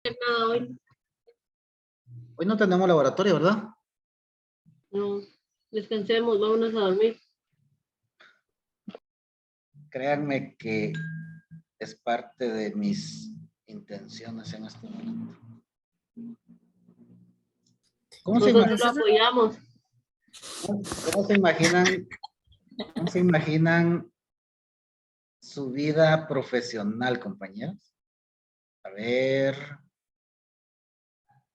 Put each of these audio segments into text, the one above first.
Nada hoy. Hoy no tenemos laboratorio, ¿verdad? No, descansemos, vámonos a dormir. Créanme que es parte de mis intenciones en este momento. ¿Cómo se Nosotros lo imaginan, apoyamos. cómo se imaginan su vida profesional, compañeros? A ver.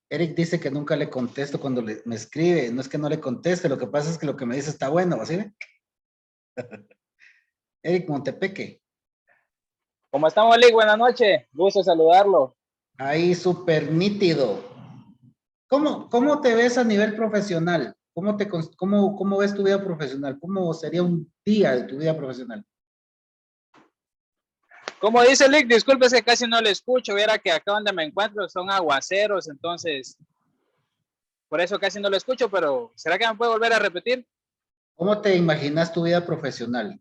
Eric dice que nunca le contesto cuando me escribe. No es que no le conteste, lo que pasa es que lo que me dice está bueno, ¿así ve? Eric Montepeque. ¿Cómo estamos, Lick? Buenas noches. Gusto saludarlo. Ahí súper nítido. ¿Cómo te ves a nivel profesional? ¿Cómo ves tu vida profesional? ¿Cómo sería un día de tu vida profesional? Como dice Lick, discúlpese, casi no le escucho. Viera que acá donde me encuentro son aguaceros, entonces por eso casi no lo escucho, pero ¿será que me puede volver a repetir? ¿Cómo te imaginas tu vida profesional?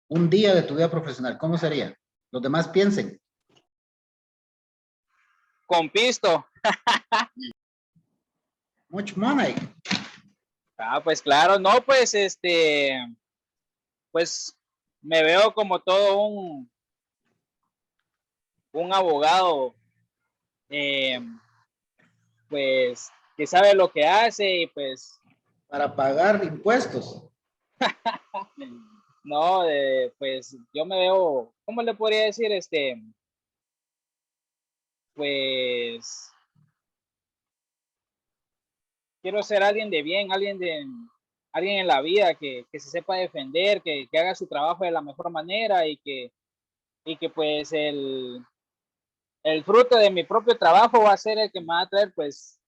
Un día de tu vida profesional, ¿cómo sería? Los demás piensen. Con pisto. Much money. Ah, pues claro, no, pues pues me veo como todo un abogado, pues que sabe lo que hace y pues Para pagar impuestos. no, pues yo me veo, ¿cómo le podría decir? Pues quiero ser alguien de bien, alguien en la vida que se sepa defender, que haga su trabajo de la mejor manera y que pues el fruto de mi propio trabajo va a ser el que me va a traer pues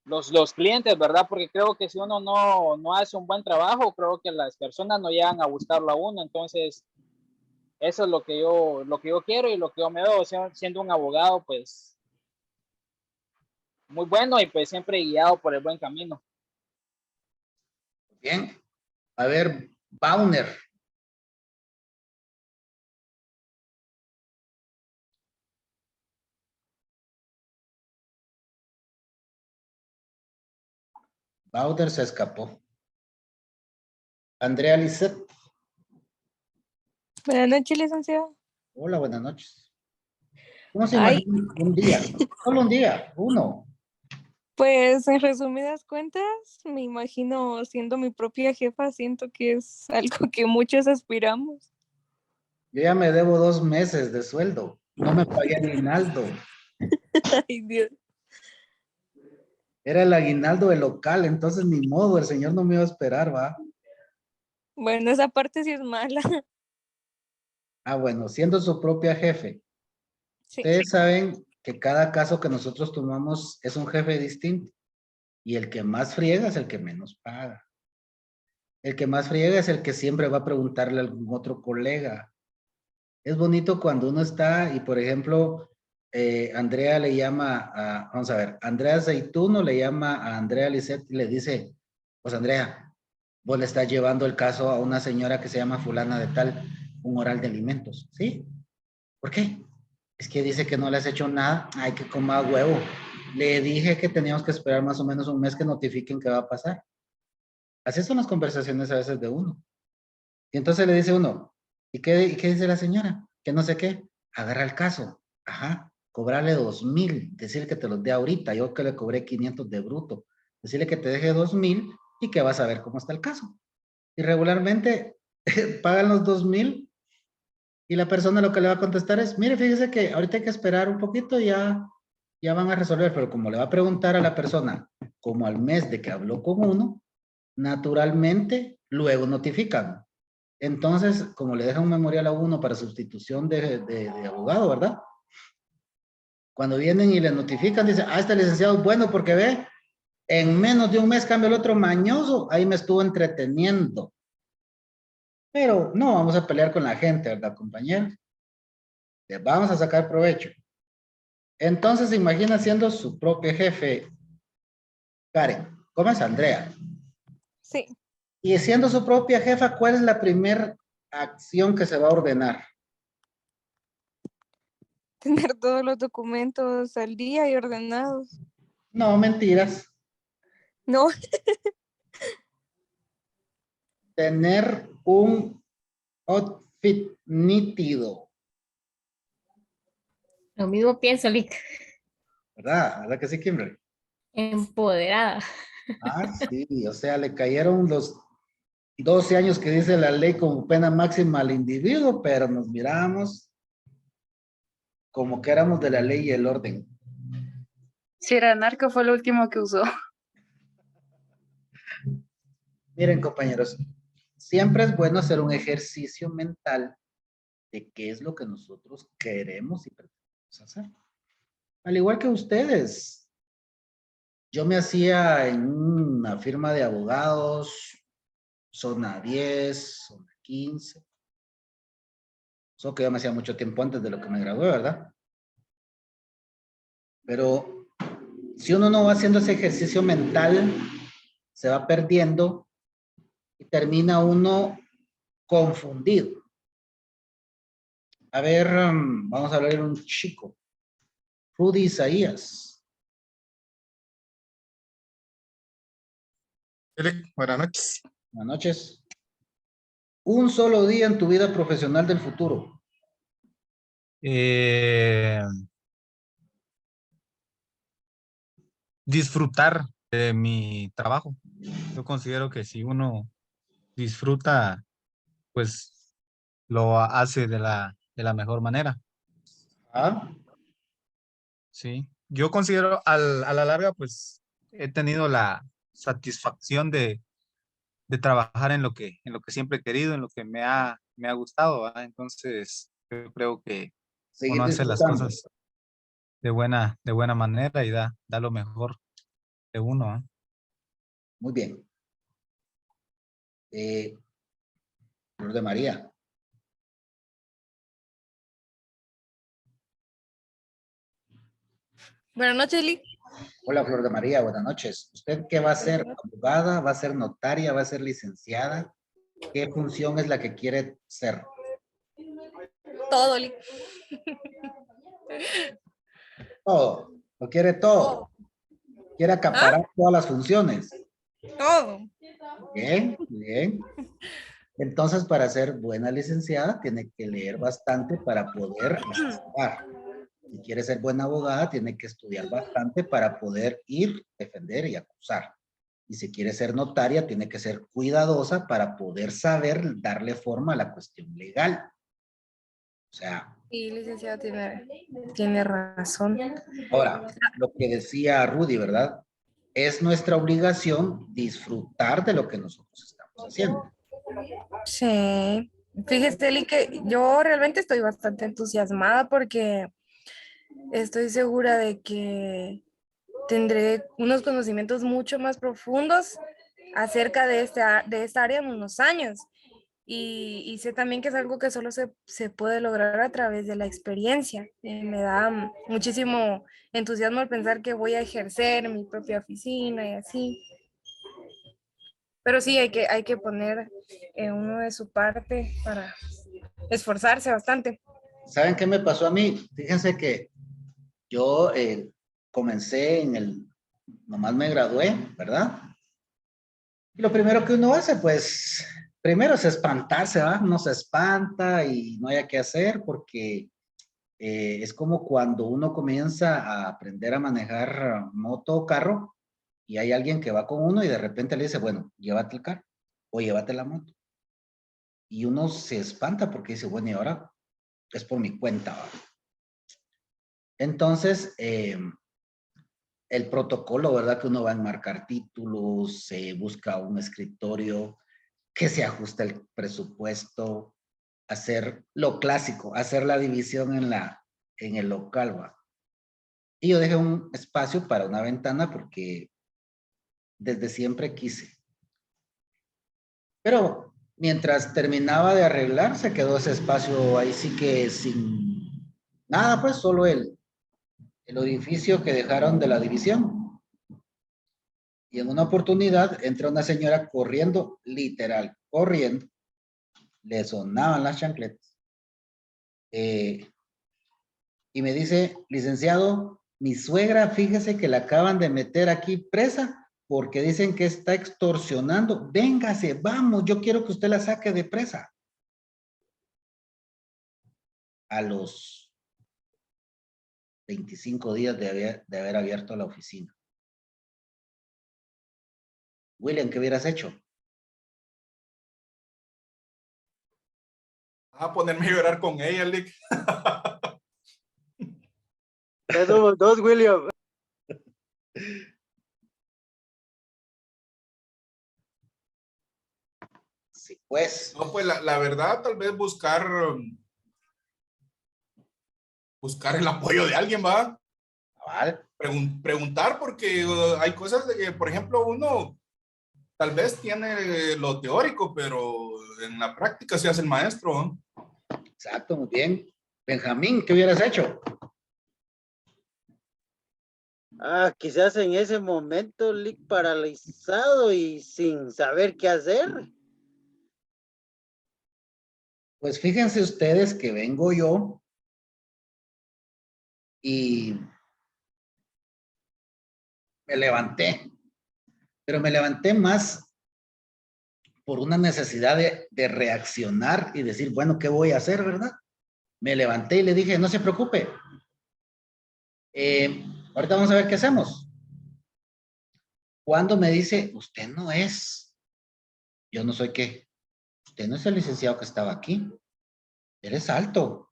los clientes, ¿verdad? Porque creo que si uno no hace un buen trabajo, creo que las personas no llegan a gustarlo a uno. Entonces, eso es lo que yo quiero y lo que yo me veo siendo un abogado, pues muy bueno y pues siempre guiado por el buen camino. Bien. A ver, Bauner. Bauder se escapó. Andrea Lisset. Buenas noches, licenciado. Hola, buenas noches. ¿Cómo se Ay, imagina un día? Solo un día, uno. pues en resumidas cuentas, me imagino siendo mi propia jefa, siento que es algo que muchos aspiramos. Yo ya me debo 2 meses de sueldo. No me pagué aguinaldo. Ay, Dios. Era el aguinaldo del local, entonces ni modo, el señor no me iba a esperar, ¿va? Bueno, esa parte sí es mala. Ah, bueno, siendo su propia jefe. Sí, Ustedes saben que cada caso que nosotros tomamos es un jefe distinto. Y el que más friega es el que menos paga. El que más friega es el que siempre va a preguntarle a algún otro colega. Es bonito cuando uno está y, por ejemplo, Andrea le llama a, vamos a ver, Andrea Zeituno le llama a Andrea Lisset y le dice, pues Andrea, vos le estás llevando el caso a una señora que se llama fulana de tal, un oral de alimentos, ¿sí? ¿Por qué? Es que dice que no le has hecho nada, ay, que coma huevo. Le dije que teníamos que esperar más o menos un mes que notifiquen qué va a pasar. Así son las conversaciones a veces de uno. Y entonces le dice uno, ¿y qué dice la señora? Que no sé qué. Agarra el caso. Ajá. Cobrarle 2,000. Decirle que te los dé ahorita. Yo que le cobré 500 de bruto. Decirle que te deje 2,000 y que vas a ver cómo está el caso. Y regularmente pagan los 2,000 y la persona lo que le va a contestar es, mire, fíjese que ahorita hay que esperar un poquito y ya van a resolver. Pero como le va a preguntar a la persona, como al mes de que habló con uno, naturalmente luego notifican. Entonces, como le deja un memorial a uno para sustitución de abogado, ¿verdad? Cuando vienen y le notifican, dicen, este licenciado es bueno porque ve, en menos de un mes cambia el otro mañoso, ahí me estuvo entreteniendo. Pero no vamos a pelear con la gente, ¿verdad, compañeros? Les vamos a sacar provecho. Entonces, imagina siendo su propio jefe, Karen, ¿cómo es Andrea? sí. Y siendo su propia jefa, ¿cuál es la primera acción que se va a ordenar? tener todos los documentos al día y ordenados. No, mentiras. No, Tener un outfit nítido, Lo mismo pienso, Lick. ¿verdad? ¿Verdad que sí, Kimberly? Empoderada. Ah, sí, o sea, le cayeron los 12 años que dice la ley como pena máxima al individuo, pero nos miramos como que éramos de la ley y el orden. Si era narco, fue lo último que usó. Miren, compañeros, siempre es bueno hacer un ejercicio mental de qué es lo que nosotros queremos y pretendemos hacer. Al igual que ustedes, yo me hacía en una firma de abogados, zona 10, zona 15. Eso que yo me hacía mucho tiempo antes de lo que me gradué, ¿verdad? Pero si uno no va haciendo ese ejercicio mental, se va perdiendo y termina uno confundido. A ver, vamos a hablar de un chico. Rudy Isaías. Buenas noches. Buenas noches. Un solo día en tu vida profesional del futuro. Disfrutar de mi trabajo. Yo considero que si uno disfruta, pues lo hace de la mejor manera. ¿Ah? Sí. Yo considero a la larga, pues he tenido la satisfacción de trabajar en lo que siempre he querido, en lo que me ha gustado, ¿verdad? Entonces, yo creo que Seguir uno hace las disfrutando. cosas de buena manera y da lo mejor de uno, ¿eh? Muy bien. Flor de María. buenas noches, Lick. Hola, Flor de María, buenas noches. ¿Usted qué va a ser? ¿Abogada? ¿Va a ser notaria? ¿Va a ser licenciada? ¿Qué función es la que quiere ser? Todo, Lick. Todo. ¿Lo quiere todo? ¿Quiere acaparar todas las funciones? Todo. Bien, bien. Entonces, para ser buena licenciada, tiene que leer bastante para poder estudiar. Si quiere ser buena abogada, tiene que estudiar bastante para poder ir, defender y acusar. Y si quiere ser notaria, tiene que ser cuidadosa para poder saber darle forma a la cuestión legal. O sea, Sí, licenciado, tiene razón. ahora, lo que decía Rudy, ¿verdad? Es nuestra obligación disfrutar de lo que nosotros estamos haciendo. Sí. Fíjese, Eli, que yo realmente estoy bastante entusiasmada porque estoy segura de que tendré unos conocimientos mucho más profundos acerca de esta área en unos años. Y sé también que es algo que solo se puede lograr a través de la experiencia. Me da muchísimo entusiasmo al pensar que voy a ejercer en mi propia oficina y así. Pero sí, hay que poner uno de su parte para esforzarse bastante. ¿Saben qué me pasó a mí? Fíjense que yo comencé nomás me gradué, ¿verdad? Y lo primero que uno hace, pues, primero es espantarse, ¿verdad? Uno se espanta y no haya qué hacer porque es como cuando uno comienza a aprender a manejar moto o carro y hay alguien que va con uno y de repente le dice, bueno, llévate el carro o llévate la moto. Y uno se espanta porque dice, bueno, y ahora es por mi cuenta, ¿verdad? Entonces, el protocolo, ¿verdad? Que uno va a enmarcar títulos, se busca un escritorio que se ajuste el presupuesto, hacer lo clásico, hacer la división en el local, ¿va? Y yo dejé un espacio para una ventana porque desde siempre quise. Pero mientras terminaba de arreglar, se quedó ese espacio ahí sí que sin nada, pues solo el orificio que dejaron de la división. Y en una oportunidad entra una señora corriendo, literal, corriendo, le sonaban las chancletas. Y y me dice, licenciado, mi suegra, fíjese que la acaban de meter aquí presa porque dicen que está extorsionando. Véngase, vamos, yo quiero que usted la saque de presa. A los 25 días de haber abierto la oficina. William, ¿qué hubieras hecho? A ponerme a llorar con ella, Lick. Ya somos dos, William. Sí, pues. No, pues la verdad, tal vez buscar el apoyo de alguien, ¿va? Cabal. Preguntar, porque hay cosas de que, por ejemplo, uno tal vez tiene lo teórico, pero en la práctica se hace el maestro, ¿no? Exacto, muy bien. Benjamín, ¿qué hubieras hecho? Quizás en ese momento, Lick, paralizado y sin saber qué hacer. Pues fíjense ustedes que vengo yo y me levanté, pero me levanté más por una necesidad de reaccionar y decir, bueno, ¿qué voy a hacer, verdad? Me levanté y le dije, no se preocupe. Ahorita vamos a ver qué hacemos. Cuando me dice, usted no es, yo no soy qué, usted no es el licenciado que estaba aquí, eres alto.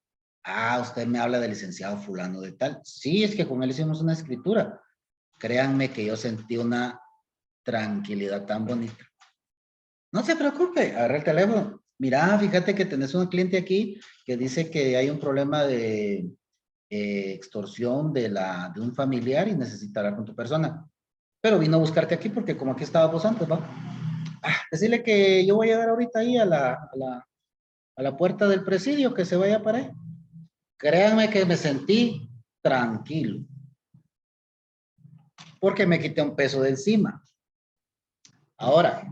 Usted me habla del licenciado fulano de tal. Sí, es que con él hicimos una escritura. Créanme que yo sentí una tranquilidad tan bonita. No se preocupe, agarra el teléfono. Mira, fíjate que tenés un cliente aquí que dice que hay un problema de extorsión de un familiar y necesita hablar con tu persona. Pero vino a buscarte aquí porque como aquí estaba vos antes, ¿va? Decirle que yo voy a llegar ahorita ahí a la puerta del presidio, que se vaya para ahí. Créanme que me sentí tranquilo. Porque me quité un peso de encima. Ahora,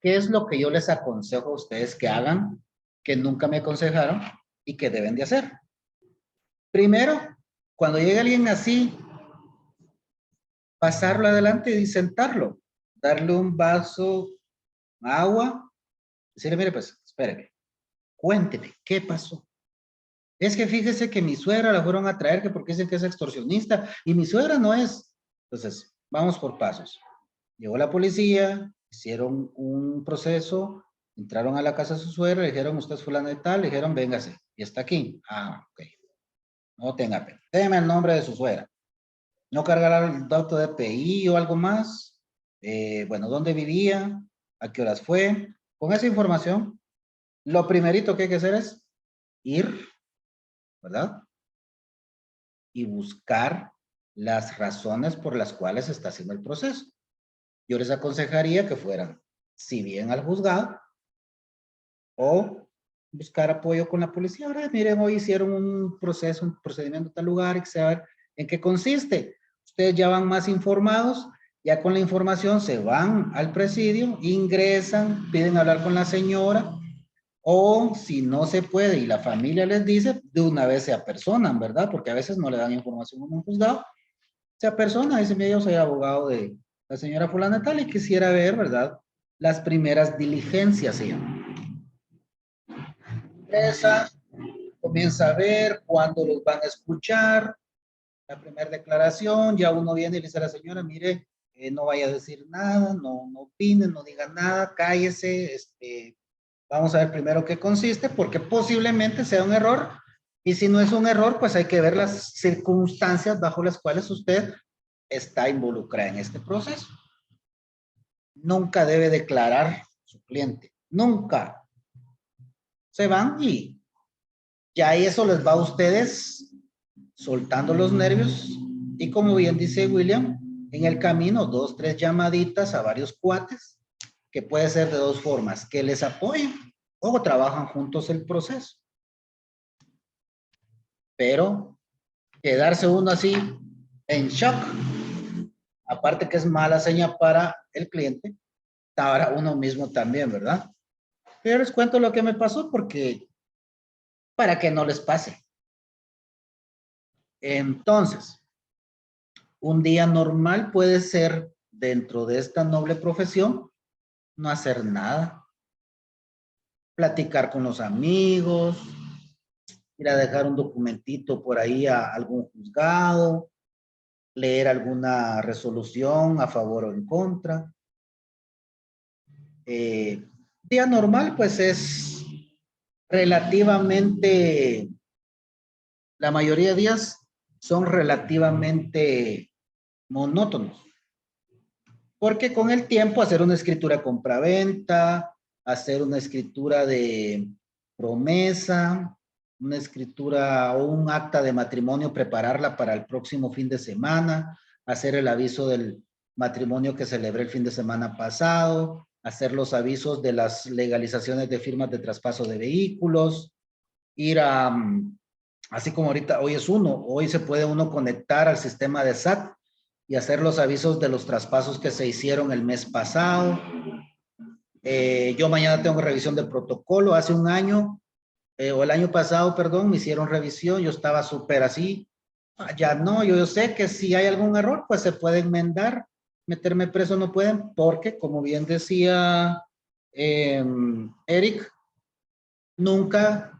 ¿qué es lo que yo les aconsejo a ustedes que hagan, que nunca me aconsejaron y que deben de hacer? Primero, cuando llegue alguien así, pasarlo adelante y sentarlo, darle un vaso de agua, decirle, mire pues, espéreme, cuénteme, ¿qué pasó? Es que fíjese que mi suegra la fueron a traer, que porque dicen que es extorsionista, y mi suegra no es. Entonces, vamos por pasos. Llegó la policía, hicieron un proceso, entraron a la casa de su suegra, le dijeron, usted es fulano de tal, le dijeron, véngase, y está aquí. Ok. No tenga pena. Déjeme el nombre de su suegra. No cargará el dato de PI o algo más. Bueno, ¿dónde vivía? ¿A qué horas fue? Con esa información, lo primerito que hay que hacer es ir, ¿verdad? Y buscar las razones por las cuales se está haciendo el proceso. Yo les aconsejaría que fueran, si bien al juzgado, o buscar apoyo con la policía. Ahora, miren, hoy hicieron un proceso, un procedimiento en tal lugar, y saber en qué consiste. Ustedes ya van más informados, ya con la información se van al presidio, ingresan, piden hablar con la señora, o si no se puede y la familia les dice, de una vez se apersonan, ¿verdad? Porque a veces no le dan información en un juzgado. Se apersona, dice, mira, yo soy abogado de la señora fulana tal y quisiera ver, ¿verdad? Las primeras diligencias, se llama. Esa comienza a ver cuándo los van a escuchar, la primera declaración, ya uno viene y le dice a la señora, mire, no vaya a decir nada, no opine, no diga nada, cállese, vamos a ver primero qué consiste, porque posiblemente sea un error, y si no es un error, pues hay que ver las circunstancias bajo las cuales usted está involucrada en este proceso. Nunca debe declarar su cliente, nunca. Se van y ya eso les va a ustedes soltando los nervios, y como bien dice William, en el camino 2, 3 llamaditas a varios cuates, que puede ser de dos formas, que les apoyen o trabajan juntos el proceso. Pero quedarse uno así en shock, aparte que es mala seña para el cliente, para uno mismo también, ¿verdad? Pero les cuento lo que me pasó porque para que no les pase. Entonces, un día normal puede ser, dentro de esta noble profesión, no hacer nada. Platicar con los amigos, ir a dejar un documentito por ahí a algún juzgado, leer alguna resolución a favor o en contra. Día normal, pues es relativamente, la mayoría de días son relativamente monótonos. Porque con el tiempo hacer una escritura compraventa, hacer una escritura de promesa, una escritura o un acta de matrimonio, prepararla para el próximo fin de semana, hacer el aviso del matrimonio que celebré el fin de semana pasado, hacer los avisos de las legalizaciones de firmas de traspaso de vehículos, ir a, así como ahorita, hoy se puede uno conectar al sistema de SAT y hacer los avisos de los traspasos que se hicieron el mes pasado. Yo mañana tengo revisión de protocolo. Hace un año, o el año pasado, perdón, me hicieron revisión. Yo estaba súper así. Ya no, yo sé que si hay algún error, pues se puede enmendar. Meterme preso no pueden, porque como bien decía Eric, nunca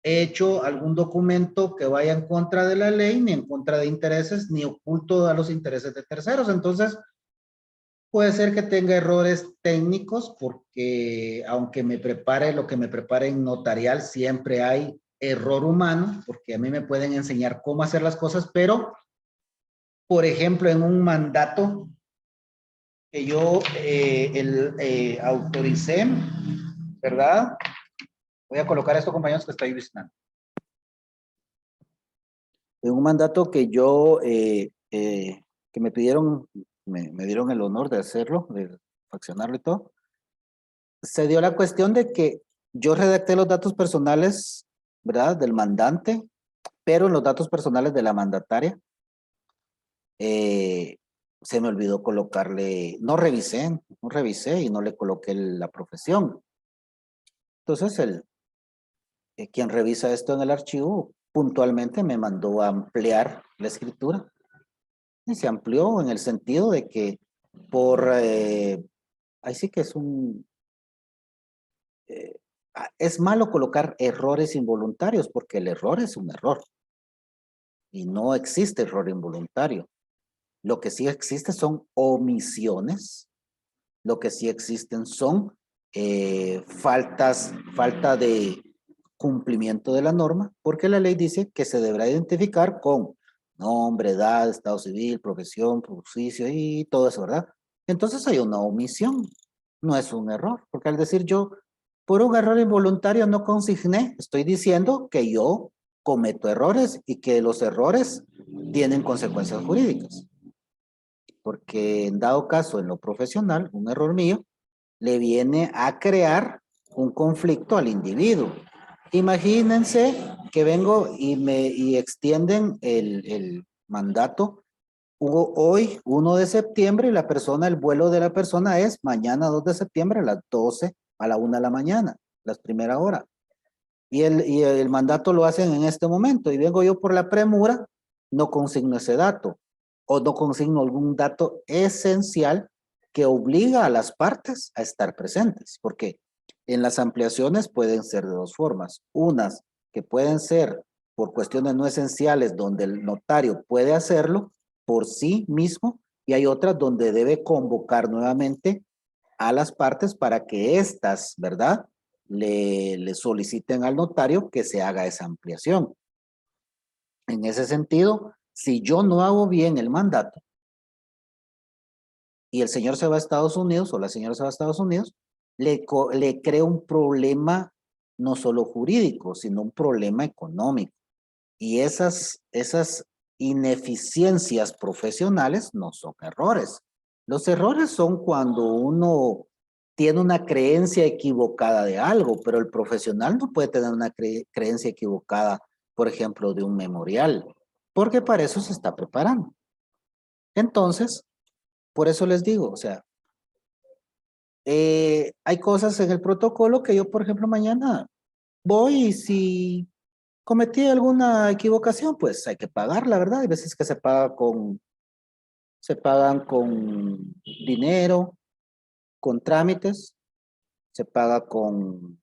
he hecho algún documento que vaya en contra de la ley, ni en contra de intereses, ni oculto a los intereses de terceros. Entonces, puede ser que tenga errores técnicos, porque aunque me prepare lo que me prepare en notarial, siempre hay error humano, porque a mí me pueden enseñar cómo hacer las cosas, pero, por ejemplo, en un mandato que yo autoricé, ¿verdad? Voy a colocar esto, compañeros, que estoy visitando. En un mandato que yo, que me pidieron, me dieron el honor de hacerlo, de faccionarlo y todo, se dio la cuestión de que yo redacté los datos personales, ¿verdad? Del mandante, pero en los datos personales de la mandataria, se me olvidó colocarle, no revisé y no le coloqué la profesión. Entonces, quien revisa esto en el archivo, puntualmente me mandó a ampliar la escritura. Y se amplió en el sentido de que ahí sí que es malo colocar errores involuntarios, porque el error es un error. Y no existe error involuntario. Lo que sí existe son omisiones. Lo que sí existen son falta de cumplimiento de la norma, porque la ley dice que se deberá identificar con nombre, edad, estado civil, profesión, oficio y todo eso, ¿verdad? Entonces hay una omisión, no es un error, porque al decir yo, por un error involuntario no consigné, estoy diciendo que yo cometo errores y que los errores tienen consecuencias jurídicas. Porque en dado caso, en lo profesional, un error mío le viene a crear un conflicto al individuo. Imagínense que vengo y extienden el mandato hoy, 1 de septiembre, y el vuelo de la persona es mañana, 2 de septiembre, a las 12, a la 1 de la mañana, las primeras horas. Y el mandato lo hacen en este momento, y vengo yo por la premura, no consigno ese dato, o no consigno algún dato esencial que obliga a las partes a estar presentes, porque en las ampliaciones pueden ser de dos formas. Unas que pueden ser por cuestiones no esenciales, donde el notario puede hacerlo por sí mismo, y hay otras donde debe convocar nuevamente a las partes para que éstas, ¿verdad?, le soliciten al notario que se haga esa ampliación. En ese sentido, si yo no hago bien el mandato y el señor se va a Estados Unidos o la señora se va a Estados Unidos, le crea un problema no solo jurídico, sino un problema económico. Y esas ineficiencias profesionales no son errores. Los errores son cuando uno tiene una creencia equivocada de algo, pero el profesional no puede tener una creencia equivocada, por ejemplo, de un memorial, porque para eso se está preparando. Entonces, por eso les digo, o sea, hay cosas en el protocolo que yo, por ejemplo, mañana voy y si cometí alguna equivocación, pues hay que pagarla, ¿verdad? Hay veces que se pagan con dinero, con trámites, se paga con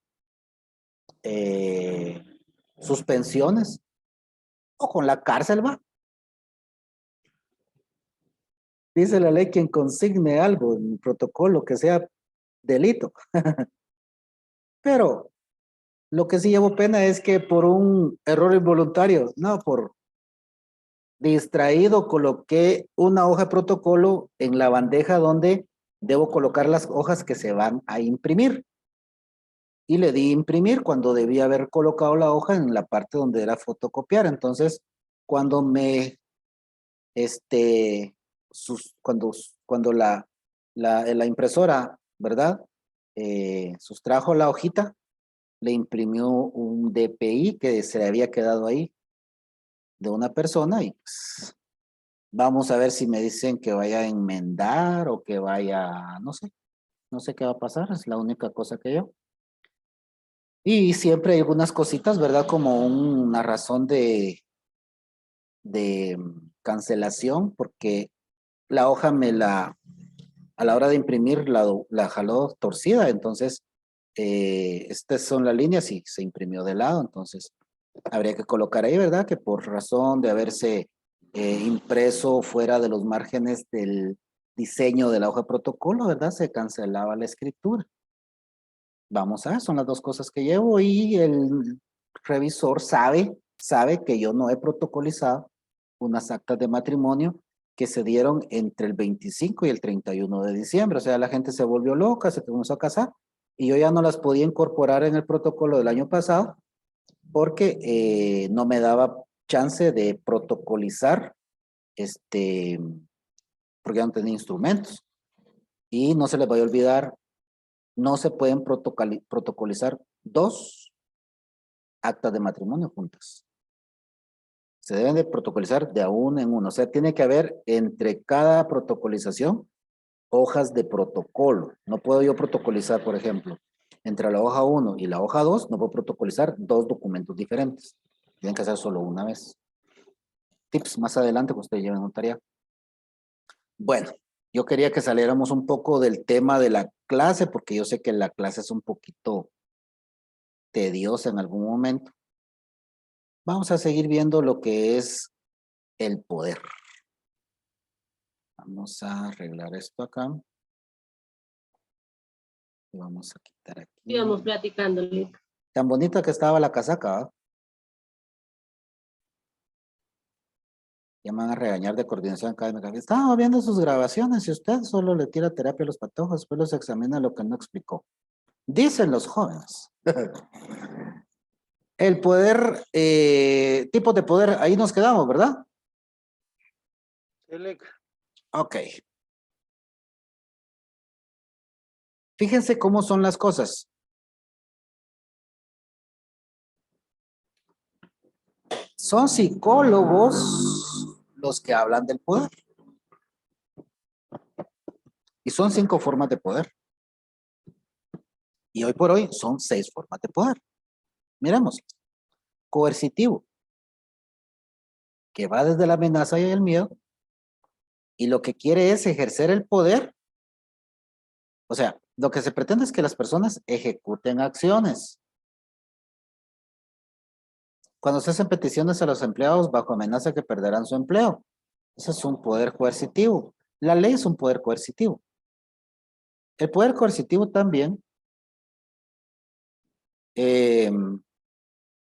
suspensiones o con la cárcel, va. Dice la ley quien consigne algo en protocolo que sea delito. Pero lo que sí llevo pena es que por un error involuntario, no, por distraído, coloqué una hoja de protocolo en la bandeja donde debo colocar las hojas que se van a imprimir. Y le di imprimir cuando debía haber colocado la hoja en la parte donde era fotocopiar. Entonces, cuando cuando la impresora, ¿verdad? Sustrajo la hojita, le imprimió un DPI que se le había quedado ahí de una persona y pues, vamos a ver si me dicen que vaya a enmendar o que vaya, no sé qué va a pasar, es la única cosa que yo. Y siempre hay algunas cositas, ¿verdad? Como una razón de cancelación, porque la hoja a la hora de imprimir la jaló torcida, entonces estas son las líneas y se imprimió de lado, entonces habría que colocar ahí, ¿verdad? Que por razón de haberse impreso fuera de los márgenes del diseño de la hoja de protocolo, ¿verdad? Se cancelaba la escritura. Vamos a ver, son las dos cosas que llevo y el revisor sabe que yo no he protocolizado unas actas de matrimonio que se dieron entre el 25 y el 31 de diciembre. O sea, la gente se volvió loca, se comenzó a casar y yo ya no las podía incorporar en el protocolo del año pasado porque no me daba chance de protocolizar, porque ya no tenía instrumentos. Y no se les vaya a olvidar, no se pueden protocolizar dos actas de matrimonio juntas. Se deben de protocolizar de a uno en uno. O sea, tiene que haber entre cada protocolización hojas de protocolo. No puedo yo protocolizar, por ejemplo, entre la hoja 1 y la hoja 2, no puedo protocolizar dos documentos diferentes. Tienen que hacer solo una vez. Tips más adelante que ustedes lleven un tarea. Bueno, yo quería que saliéramos un poco del tema de la clase, porque yo sé que la clase es un poquito tediosa en algún momento. Vamos a seguir viendo lo que es el poder. Vamos a arreglar esto acá. Y vamos a quitar aquí. Íbamos platicando, Lick. Tan bonita que estaba la casaca, ¿eh? Ya me van a regañar de coordinación académica. Estaba viendo sus grabaciones y usted solo le tira terapia a los patojos, después los examina lo que no explicó. Dicen los jóvenes. El poder, tipos de poder, ahí nos quedamos, ¿verdad? Ok. Fíjense cómo son las cosas. Son psicólogos los que hablan del poder. Y son 5 formas de poder. Y hoy por hoy son 6 formas de poder. Miremos. Coercitivo, que va desde la amenaza y el miedo. Y lo que quiere es ejercer el poder. O sea, lo que se pretende es que las personas ejecuten acciones. Cuando se hacen peticiones a los empleados bajo amenaza que perderán su empleo. Ese es un poder coercitivo. La ley es un poder coercitivo. El poder coercitivo también,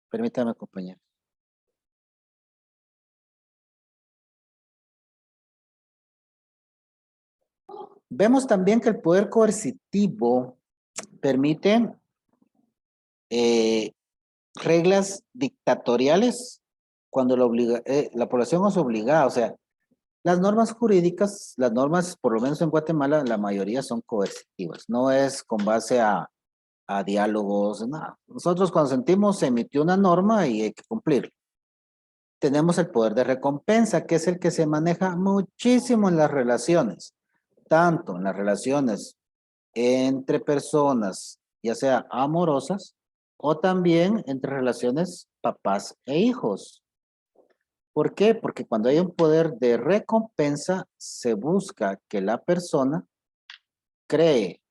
permítame, compañero. Vemos también que el poder coercitivo permite reglas dictatoriales cuando la población es obligada. O sea, las normas jurídicas, las normas, por lo menos en Guatemala, la mayoría son coercitivas. No es con base a diálogos, nada. Nosotros cuando sentimos se emitió una norma y hay que cumplir. Tenemos el poder de recompensa, que es el que se maneja muchísimo en las relaciones, tanto en las relaciones entre personas, ya sea amorosas, O también entre relaciones papás e hijos. ¿Por qué? Porque cuando hay un poder de recompensa, se busca que la persona cree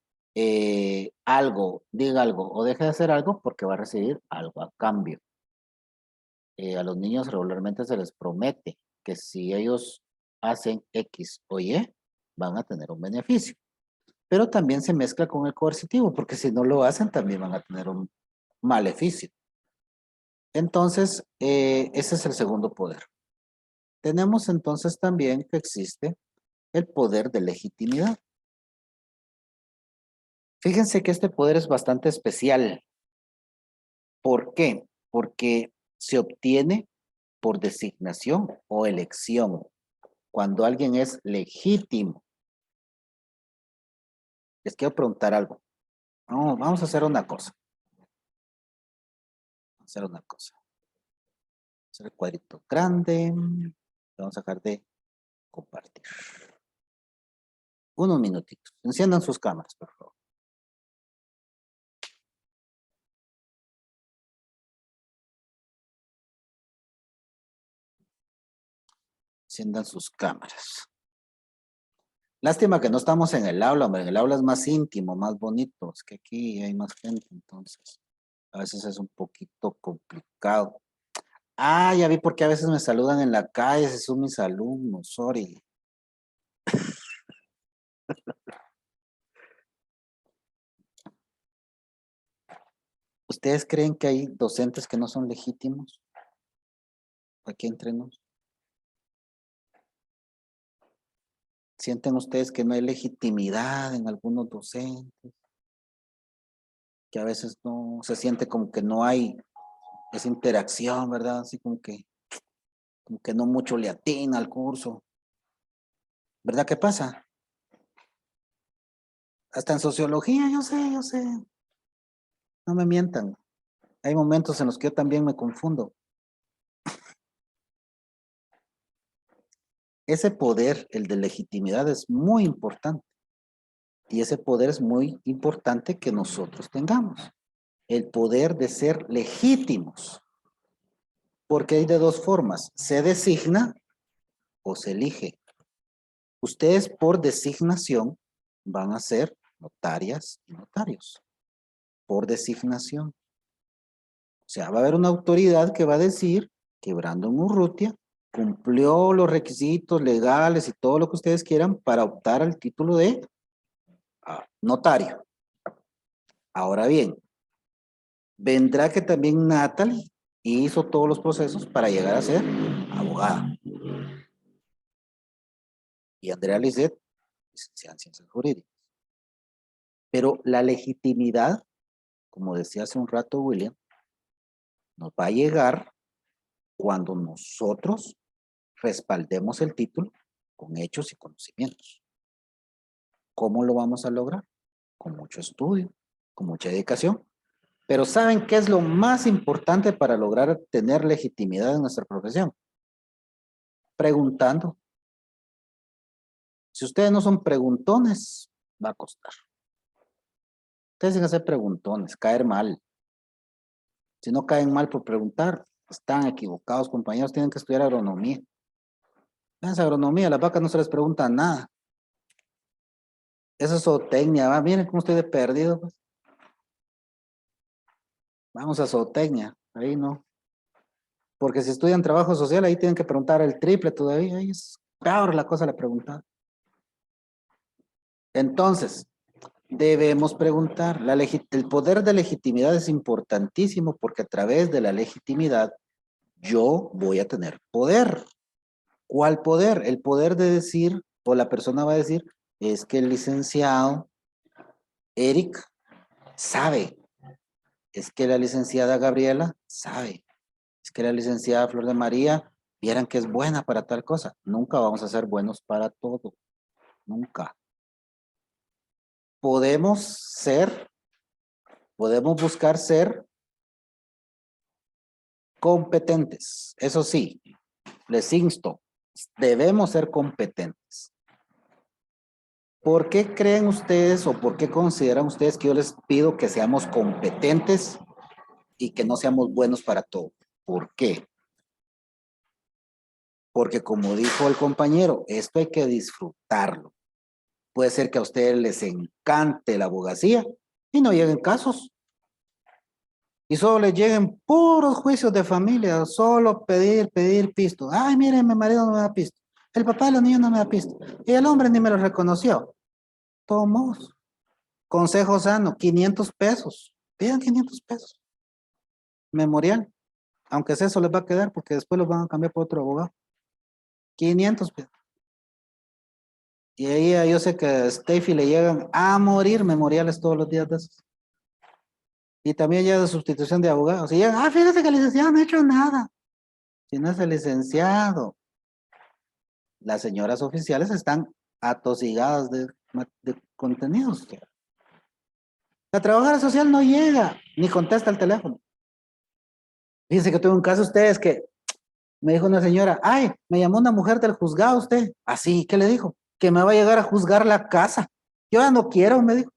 algo, diga algo o deje de hacer algo porque va a recibir algo a cambio. A los niños regularmente se les promete que si ellos hacen X o Y, van a tener un beneficio. Pero también se mezcla con el coercitivo, porque si no lo hacen, también van a tener un maleficio. Entonces, ese es el segundo poder. Tenemos entonces también que existe el poder de legitimidad. Fíjense que este poder es bastante especial. ¿Por qué? Porque se obtiene por designación o elección. Cuando alguien es legítimo. Les quiero preguntar algo. No, vamos a hacer una cosa. Hacer una cosa. Hacer el cuadrito grande. Vamos a dejar de compartir. Unos minutitos. Enciendan sus cámaras, por favor. Enciendan sus cámaras. Lástima que no estamos en el aula, hombre. En el aula es más íntimo, más bonito. Es que aquí hay más gente, entonces a veces es un poquito complicado. Ah, ya vi por qué a veces me saludan en la calle, si son mis alumnos, sorry. ¿Ustedes creen que hay docentes que no son legítimos? Aquí entre nos. ¿Sienten ustedes que no hay legitimidad en algunos docentes? Que a veces no se siente como que no hay esa interacción, ¿verdad? Así como que no mucho le atina al curso. ¿Verdad que pasa? Hasta en sociología, yo sé. No me mientan. Hay momentos en los que yo también me confundo. Ese poder, el de legitimidad, es muy importante. Y ese poder es muy importante que nosotros tengamos. El poder de ser legítimos. Porque hay de dos formas. Se designa o se elige. Ustedes por designación van a ser notarias y notarios. Por designación. O sea, va a haber una autoridad que va a decir que Brandon Urrutia cumplió los requisitos legales y todo lo que ustedes quieran para optar al título de notario. Ahora bien, vendrá que también Natalie hizo todos los procesos para llegar a ser abogada. Y Andrea Lisset, licenciada en Ciencias Jurídicas. Pero la legitimidad, como decía hace un rato William, nos va a llegar cuando nosotros respaldemos el título con hechos y conocimientos. ¿Cómo lo vamos a lograr? Con mucho estudio, con mucha dedicación. Pero ¿saben qué es lo más importante para lograr tener legitimidad en nuestra profesión? Preguntando. Si ustedes no son preguntones, va a costar. Ustedes tienen que ser preguntones, caer mal. Si no caen mal por preguntar, están equivocados, compañeros, tienen que estudiar agronomía. Esa agronomía, las vacas no se les pregunta nada. Eso es zootecnia, ¿va? Miren cómo estoy de perdido. Pues. Vamos a zootecnia, ahí no. Porque si estudian trabajo social, ahí tienen que preguntar el triple todavía. Ahí es peor la cosa de preguntar. Entonces, debemos preguntar. El poder de legitimidad es importantísimo porque a través de la legitimidad yo voy a tener poder. ¿Cuál poder? El poder de decir, o la persona va a decir, es que el licenciado Eric sabe. Es que la licenciada Gabriela sabe. Es que la licenciada Flor de María, vieran que es buena para tal cosa. Nunca vamos a ser buenos para todo. Nunca. Podemos buscar ser competentes. Eso sí, les insto, debemos ser competentes. ¿Por qué creen ustedes o por qué consideran ustedes que yo les pido que seamos competentes y que no seamos buenos para todo. ¿Por qué? Porque como dijo el compañero, esto hay que disfrutarlo. Puede ser que a ustedes les encante la abogacía y no lleguen casos. Y solo les lleguen puros juicios de familia, solo pedir pisto. Ay, miren, mi marido no me da pisto. El papá de los niños no me da pisto. Y el hombre ni me lo reconoció. Tomos. Consejo sano, 500 pesos. Pidan 500 pesos. Memorial. Aunque sea, eso les va a quedar porque después los van a cambiar por otro abogado. 500 pesos. Y ahí yo sé que a Steffi le llegan a morir memoriales todos los días de esos. Y también ya de sustitución de abogados. Y llegan, fíjate que el licenciado no ha hecho nada. Si no es el licenciado. Las señoras oficiales están atosigadas de contenidos. La trabajadora social no llega, ni contesta el teléfono. Fíjense que tuve un caso ustedes que me dijo una señora, ay, me llamó una mujer del juzgado usted. Así, ¿qué le dijo? Que me va a llegar a juzgar la casa. Yo ya no quiero, me dijo.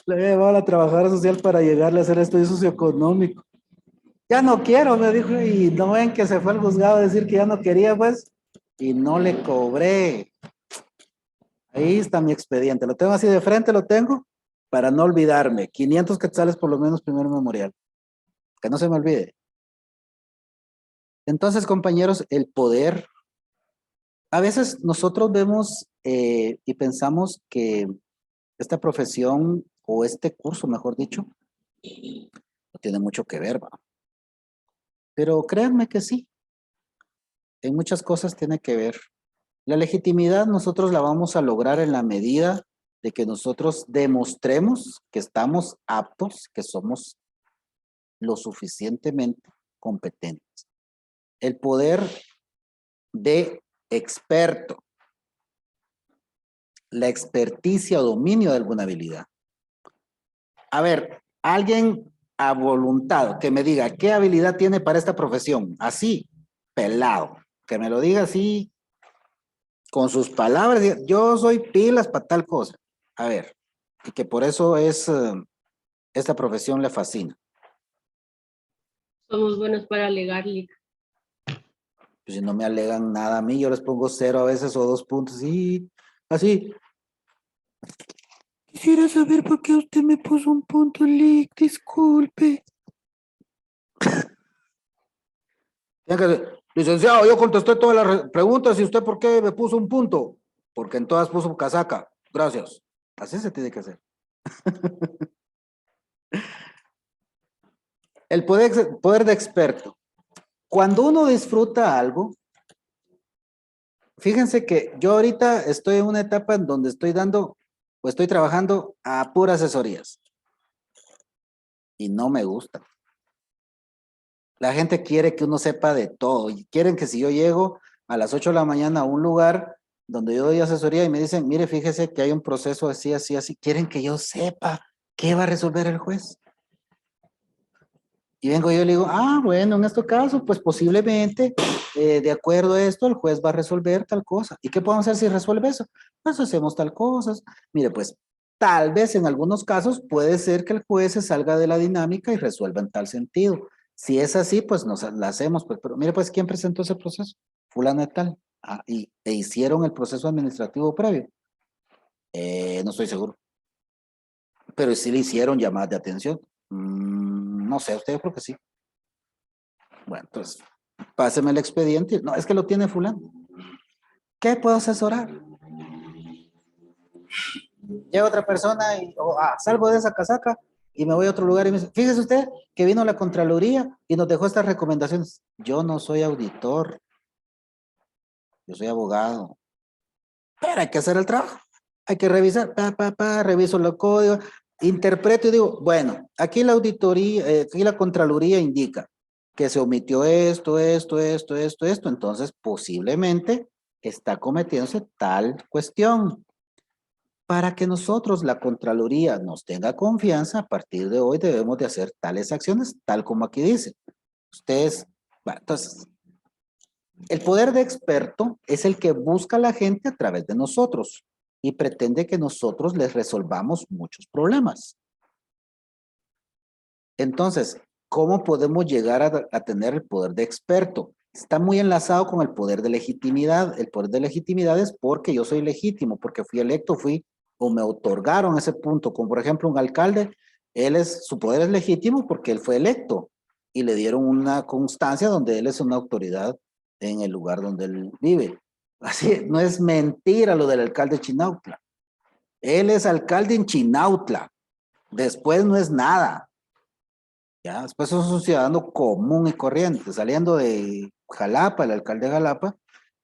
Le había llevado a la trabajadora social para llegarle a hacer estudio socioeconómico. Ya no quiero, me dijo, y no ven que se fue al juzgado a decir que ya no quería, pues, y no le cobré. Ahí está mi expediente, lo tengo así de frente, lo tengo, para no olvidarme. 500 quetzales por lo menos primer memorial. Que no se me olvide. Entonces, compañeros, el poder. A veces nosotros vemos y pensamos que esta profesión o este curso, mejor dicho, no tiene mucho que ver, ¿va? Pero créanme que sí. En muchas cosas tiene que ver. La legitimidad nosotros la vamos a lograr en la medida de que nosotros demostremos que estamos aptos, que somos lo suficientemente competentes. El poder de experto, la experticia o dominio de alguna habilidad. A ver, alguien a voluntad que me diga qué habilidad tiene para esta profesión, así, pelado, que me lo diga así, con sus palabras, yo soy pilas para tal cosa. A ver, y que por eso esta profesión le fascina. Somos buenos para alegar, Lick. Pues si no me alegan nada a mí, yo les pongo 0 a veces o 2 puntos y así. Quisiera saber por qué usted me puso un punto, Lick, disculpe. Licenciado, yo contesté todas las preguntas y usted por qué me puso un punto. Porque en todas puso casaca. Gracias. Así se tiene que hacer. El poder de experto. Cuando uno disfruta algo, fíjense que yo ahorita estoy en una etapa en donde estoy dando o estoy trabajando a puras asesorías. Y no me gusta. La gente quiere que uno sepa de todo. Y quieren que si yo llego a las 8 de la mañana a un lugar donde yo doy asesoría y me dicen, mire, fíjese que hay un proceso así, así, así. Quieren que yo sepa qué va a resolver el juez. Y vengo yo y le digo, bueno, en este caso, pues posiblemente, de acuerdo a esto, el juez va a resolver tal cosa. ¿Y qué podemos hacer si resuelve eso? Pues hacemos tal cosa. Mire, pues, tal vez en algunos casos puede ser que el juez se salga de la dinámica y resuelva en tal sentido. Si es así, pues nos la hacemos. Pues, pero mire, pues, ¿quién presentó ese proceso? Fulano de tal. E hicieron el proceso administrativo previo. No estoy seguro. Pero sí le hicieron llamadas de atención. No sé, usted yo creo que sí. Bueno, entonces, páseme el expediente. No, es que lo tiene fulano. ¿Qué puedo asesorar? Llega otra persona y salgo de esa casaca y me voy a otro lugar y me dice, fíjese usted que vino la Contraloría y nos dejó estas recomendaciones. Yo no soy auditor. Yo soy abogado. Pero hay que hacer el trabajo. Hay que revisar, reviso los códigos, interpreto y digo, bueno, aquí la auditoría, aquí la Contraloría indica que se omitió esto, entonces posiblemente está cometiéndose tal cuestión. Para que nosotros, la Contraloría, nos tenga confianza, a partir de hoy debemos de hacer tales acciones, tal como aquí dice. Ustedes, bueno, entonces, el poder de experto es el que busca a la gente a través de nosotros y pretende que nosotros les resolvamos muchos problemas. Entonces, ¿cómo podemos llegar a tener el poder de experto? Está muy enlazado con el poder de legitimidad. El poder de legitimidad es porque yo soy legítimo, porque fui electo, o me otorgaron ese punto. Como por ejemplo un alcalde, su poder es legítimo porque él fue electo y le dieron una constancia donde él es una autoridad en el lugar donde él vive. Así, no es mentira lo del alcalde de Chinautla. Él es alcalde en Chinautla. Después no es nada. Ya, después es un ciudadano común y corriente, saliendo de Jalapa, el alcalde de Jalapa,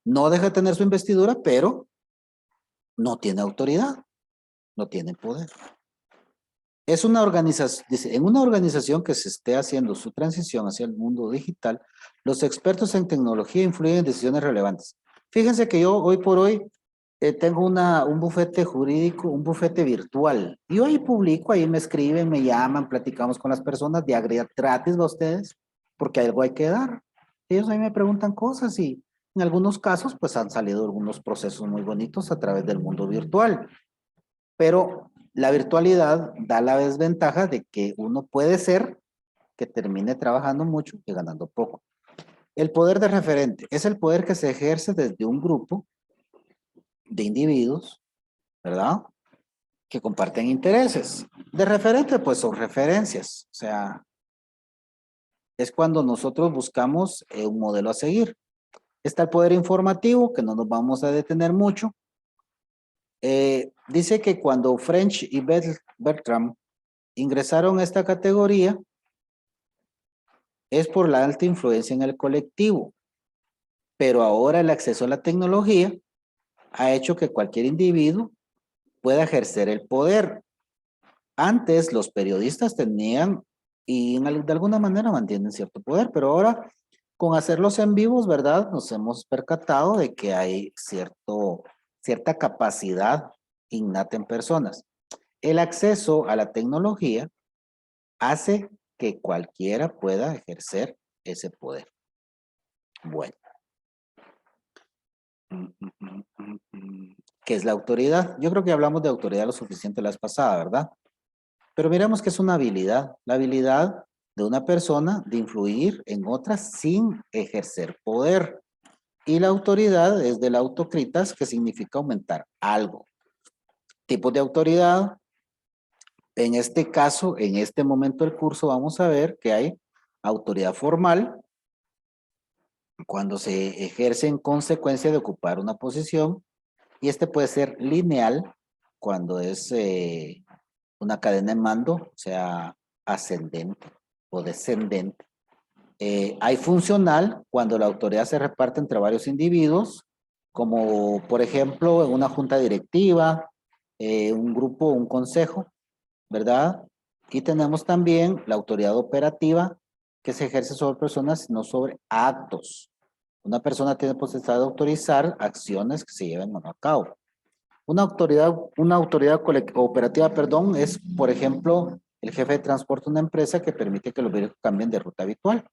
no deja de tener su investidura, pero no tiene autoridad, no tiene poder. Es una organización, dice, en una organización que se esté haciendo su transición hacia el mundo digital, los expertos en tecnología influyen en decisiones relevantes. Fíjense que yo hoy por hoy tengo un bufete jurídico, un bufete virtual. Yo ahí publico, ahí me escriben, me llaman, platicamos con las personas de gratis a ustedes, porque algo hay que dar. Ellos ahí me preguntan cosas y en algunos casos pues han salido algunos procesos muy bonitos a través del mundo virtual. Pero la virtualidad da la desventaja de que uno puede ser que termine trabajando mucho y ganando poco. El poder de referente es el poder que se ejerce desde un grupo de individuos, ¿verdad? Que comparten intereses. De referente, pues son referencias. O sea, es cuando nosotros buscamos un modelo a seguir. Está el poder informativo, que no nos vamos a detener mucho. Dice que cuando French y Bertram ingresaron a esta categoría, es por la alta influencia en el colectivo. Pero ahora el acceso a la tecnología ha hecho que cualquier individuo pueda ejercer el poder. Antes los periodistas tenían y de alguna manera mantienen cierto poder, pero ahora con hacerlos en vivos, ¿verdad? Nos hemos percatado de que hay cierta capacidad innata en personas. El acceso a la tecnología hace que cualquiera pueda ejercer ese poder. Bueno. ¿Qué es la autoridad? Yo creo que hablamos de autoridad lo suficiente la vez pasada, ¿verdad? Pero miremos que es una habilidad, la habilidad de una persona de influir en otras sin ejercer poder. Y la autoridad es del autocritas, que significa aumentar algo. Tipos de autoridad. En este caso, en este momento del curso, vamos a ver que hay autoridad formal, cuando se ejerce en consecuencia de ocupar una posición, y este puede ser lineal, cuando es una cadena de mando, o sea, ascendente o descendente. Hay funcional, cuando la autoridad se reparte entre varios individuos, como por ejemplo en una junta directiva, un grupo, un consejo, ¿verdad? Y tenemos también la autoridad operativa, que se ejerce sobre personas, no sobre actos. Una persona tiene potestad de autorizar acciones que se lleven o no a cabo. Una autoridad operativa, perdón, es, por ejemplo, el jefe de transporte de una empresa que permite que los vehículos cambien de ruta habitual.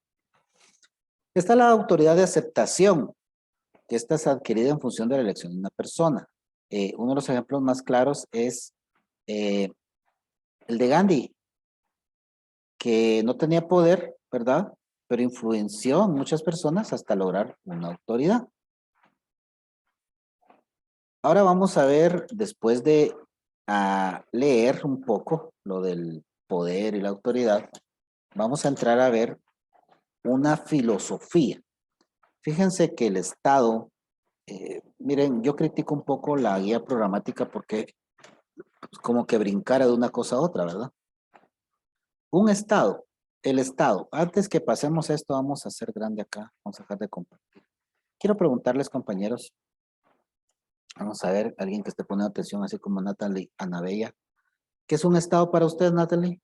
Está la autoridad de aceptación, que esta es adquirida en función de la elección de una persona. Uno de los ejemplos más claros es el de Gandhi, que no tenía poder, ¿verdad? Pero influenció a muchas personas hasta lograr una autoridad. Ahora vamos a ver, después de leer un poco lo del poder y la autoridad, vamos a entrar a ver una filosofía. Fíjense que el Estado, miren, yo critico un poco la guía programática porque es como que brincara de una cosa a otra, ¿verdad? Un Estado, el Estado, antes que pasemos a esto, vamos a hacer grande acá, vamos a dejar de compartir. Quiero preguntarles, compañeros, vamos a ver, alguien que esté poniendo atención, así como Natalie Anabella. ¿Qué es un Estado para usted, Natalie?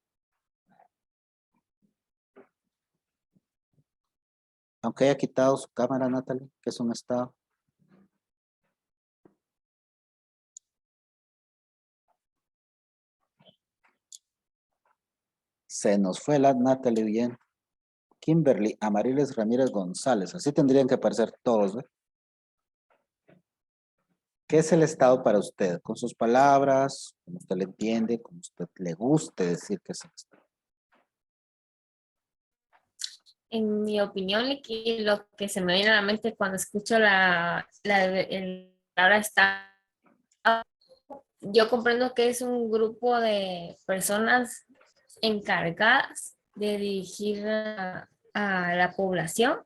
Aunque haya quitado su cámara, Natalie, ¿qué es un Estado? Se nos fue la Natalie bien. Kimberly Amariles Ramírez González. Así tendrían que aparecer todos, ¿ve? ¿Qué es el Estado para usted? Con sus palabras, como usted le entiende, como usted le guste decir que es el Estado. En mi opinión, y lo que se me viene a la mente cuando escucho la palabra Estado, yo comprendo que es un grupo de personas encargadas de dirigir a la población.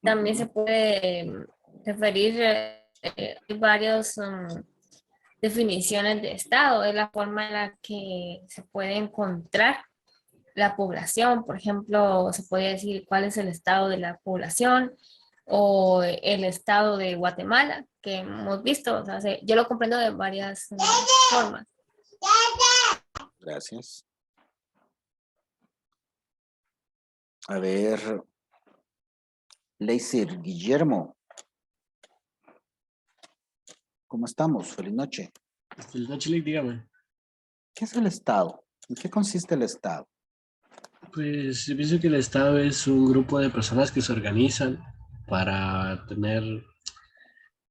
También se puede referir a varias definiciones de Estado, es la forma en la que se puede encontrar la población. Por ejemplo, se puede decir cuál es el estado de la población o el estado de Guatemala, que hemos visto. O sea, yo lo comprendo de varias formas. Gracias. A ver, Leisir Guillermo. ¿Cómo estamos? Feliz noche. Feliz noche, Lick, dígame. ¿Qué es el Estado? ¿En qué consiste el Estado? Pues yo pienso que el Estado es un grupo de personas que se organizan para tener,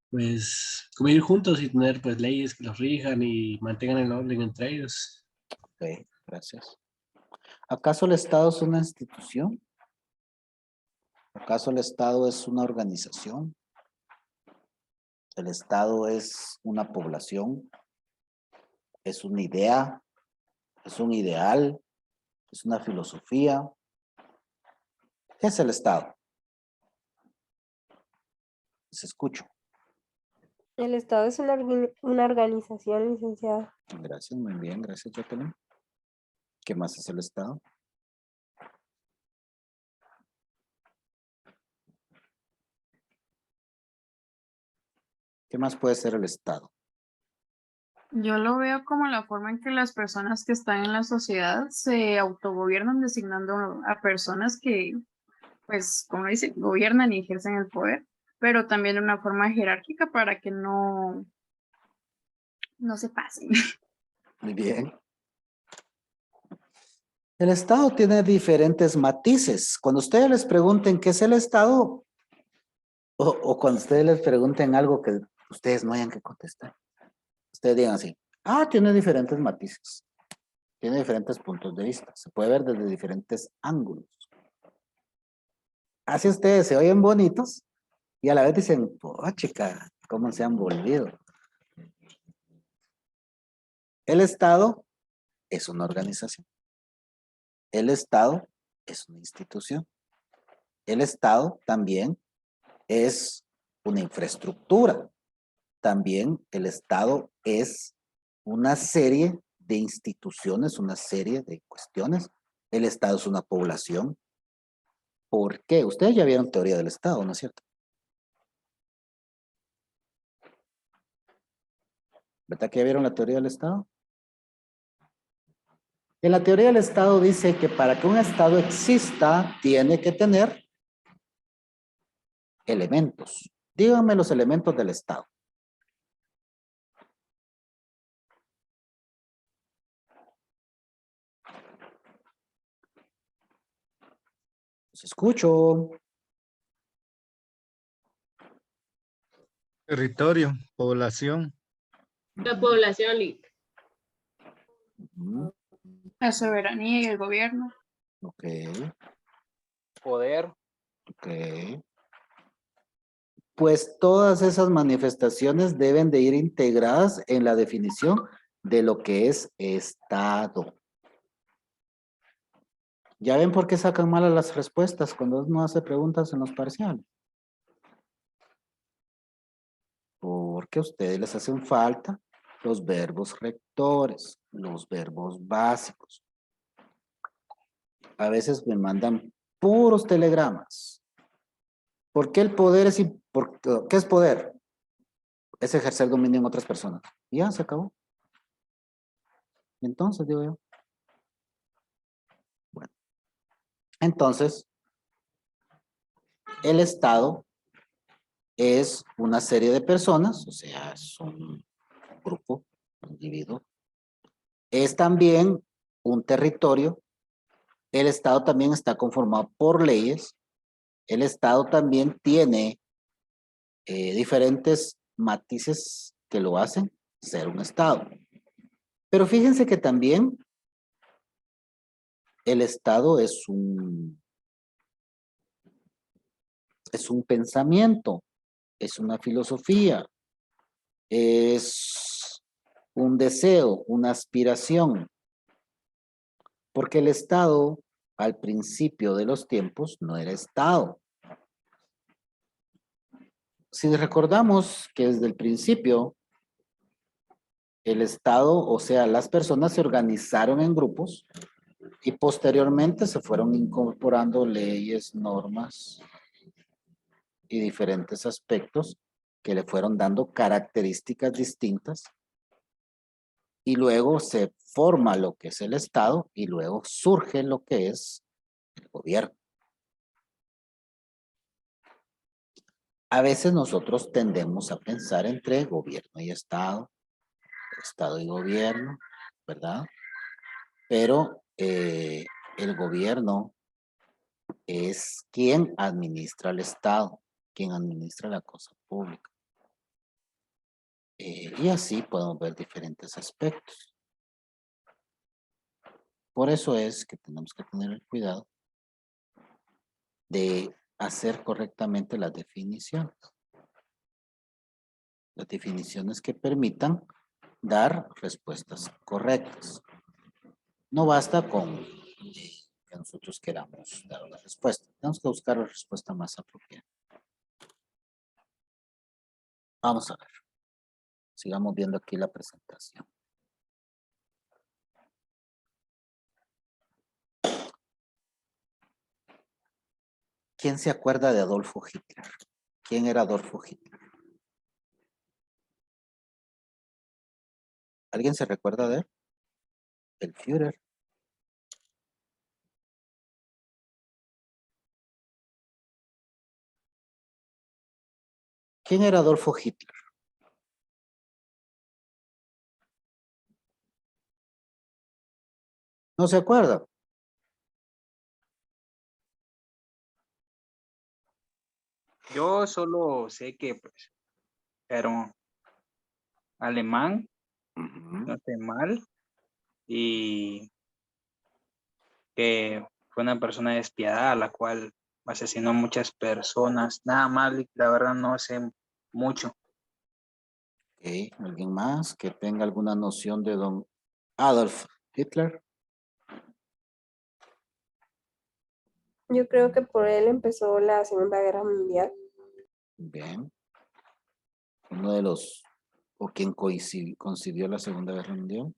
pues, convivir juntos y tener, pues, leyes que los rijan y mantengan el orden entre ellos. Ok, gracias. ¿Acaso el Estado es una institución? ¿Acaso el Estado es una organización? ¿El Estado es una población? ¿Es una idea? ¿Es un ideal? ¿Es una filosofía? ¿Qué es el Estado? Les escucho. El Estado es una organización, licenciada. Gracias, muy bien, gracias, Jacqueline. ¿Qué más es el Estado? ¿Qué más puede ser el Estado? Yo lo veo como la forma en que las personas que están en la sociedad se autogobiernan designando a personas que, pues, como dice, gobiernan y ejercen el poder, pero también de una forma jerárquica para que no se pasen. Muy bien. El Estado tiene diferentes matices. Cuando ustedes les pregunten qué es el Estado, o cuando ustedes les pregunten algo que ustedes no hayan que contestar, ustedes digan así, tiene diferentes matices, tiene diferentes puntos de vista, se puede ver desde diferentes ángulos. Así ustedes se oyen bonitos y a la vez dicen, chica, ¿cómo se han volvido? El Estado es una organización. El Estado es una institución. El Estado también es una infraestructura. También el Estado es una serie de instituciones, una serie de cuestiones. El Estado es una población. ¿Por qué? Ustedes ya vieron teoría del Estado, ¿no es cierto? ¿Verdad que ya vieron la teoría del Estado? En la teoría del Estado dice que para que un Estado exista, tiene que tener elementos. Díganme los elementos del Estado. Los escucho. Territorio, población. La población, Lick. La soberanía y el gobierno. Ok. Poder. Ok. Pues todas esas manifestaciones deben de ir integradas en la definición de lo que es Estado. ¿Ya ven por qué sacan malas las respuestas cuando uno hace preguntas en los parciales? Porque a ustedes les hacen falta los verbos rectores, los verbos básicos. A veces me mandan puros telegramas. ¿Por qué el poder es qué es poder? Es ejercer dominio en otras personas. Y ya se acabó. Entonces, digo yo. Bueno. Entonces, el Estado es una serie de personas, o sea, es un grupo, un individuo. Es también un territorio. El Estado también está conformado por leyes. El Estado también tiene diferentes matices que lo hacen ser un Estado. Pero fíjense que también el Estado es un es un pensamiento, es una filosofía, es un deseo, una aspiración. Porque el Estado, al principio de los tiempos, no era Estado. Si recordamos que desde el principio, el Estado, o sea, las personas se organizaron en grupos y posteriormente se fueron incorporando leyes, normas y diferentes aspectos que le fueron dando características distintas. Y luego se forma lo que es el Estado y luego surge lo que es el gobierno. A veces nosotros tendemos a pensar entre gobierno y Estado y gobierno, ¿verdad? Pero el gobierno es quien administra el Estado, quien administra la cosa pública. Y así podemos ver diferentes aspectos. Por eso es que tenemos que tener el cuidado de hacer correctamente las definiciones. Las definiciones que permitan dar respuestas correctas. No basta con que nosotros queramos dar una respuesta. Tenemos que buscar la respuesta más apropiada. Vamos a ver. Sigamos viendo aquí la presentación. ¿Quién se acuerda de Adolfo Hitler? ¿Quién era Adolfo Hitler? ¿Alguien se recuerda de él? El Führer. ¿Quién era Adolfo Hitler? ¿No se acuerda? Yo solo sé que pues, era un alemán, no sé mal, y que fue una persona despiadada, la cual asesinó a muchas personas. Nada más, la verdad no sé mucho. Ok, ¿alguien más que tenga alguna noción de don Adolf Hitler? Yo creo que por él empezó la Segunda Guerra Mundial. Bien. Uno de los, o quien concibió la Segunda Guerra Mundial.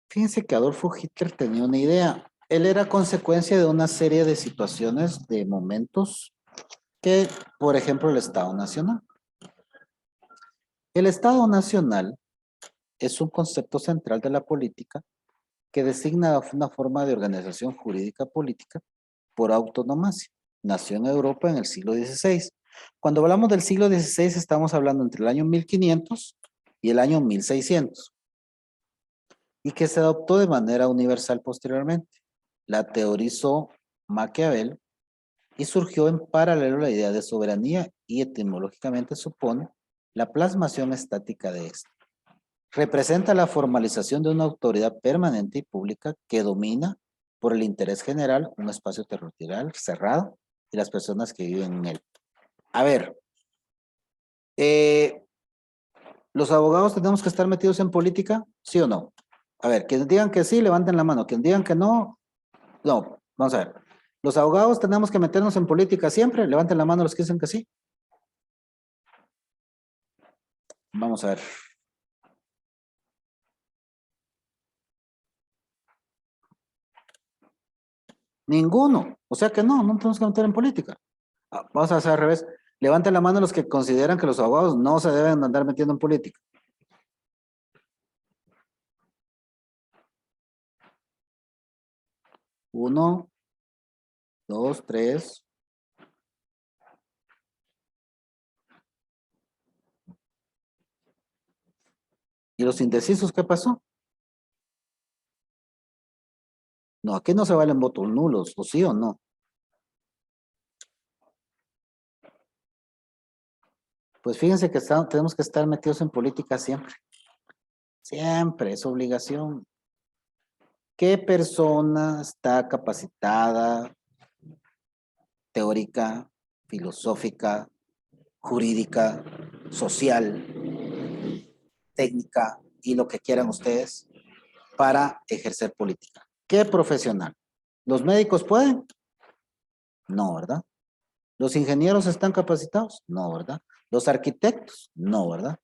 Fíjense que Adolfo Hitler tenía una idea. Él era consecuencia de una serie de situaciones, de momentos, que, por ejemplo, el Estado Nacional. El Estado Nacional es un concepto central de la política que designa una forma de organización jurídica política por autonomacia. Nació en Europa en el siglo XVI. Cuando hablamos del siglo XVI estamos hablando entre el año 1500 y el año 1600. Y que se adoptó de manera universal posteriormente. La teorizó Maquiavel y surgió en paralelo la idea de soberanía y etimológicamente supone la plasmación estática de esta. Representa la formalización de una autoridad permanente y pública que domina por el interés general un espacio territorial cerrado y las personas que viven en él. A ver, ¿los abogados tenemos que estar metidos en política? ¿Sí o no? A ver, quienes digan que sí, levanten la mano. Quienes digan que no, no. Vamos a ver. ¿Los abogados tenemos que meternos en política siempre? Levanten la mano los que dicen que sí. Vamos a ver. Ninguno. O sea que no tenemos que meter en política. Vamos a hacer al revés. Levanten la mano los que consideran que los abogados no se deben andar metiendo en política. Uno, dos, tres. ¿Y los indecisos qué pasó? No, aquí no se valen votos nulos, o sí o no. Pues fíjense que tenemos que estar metidos en política siempre. Siempre es obligación. ¿Qué persona está capacitada, teórica, filosófica, jurídica, social, técnica y lo que quieran ustedes para ejercer política? ¿Qué profesional? ¿Los médicos pueden? No, ¿verdad? ¿Los ingenieros están capacitados? No, ¿verdad? ¿Los arquitectos? No, ¿verdad?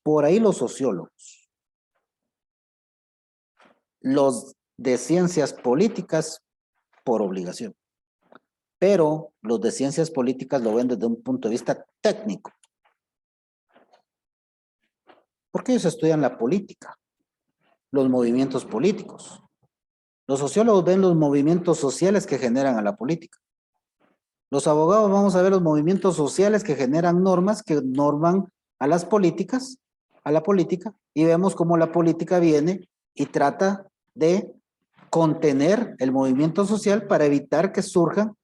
Por ahí los sociólogos. Los de ciencias políticas por obligación. Pero los de ciencias políticas lo ven desde un punto de vista técnico. Porque ellos estudian la política, los movimientos políticos. Los sociólogos ven los movimientos sociales que generan a la política. Los abogados vamos a ver los movimientos sociales que generan normas, que norman a las políticas, a la política, y vemos cómo la política viene y trata de contener el movimiento social para evitar que surjan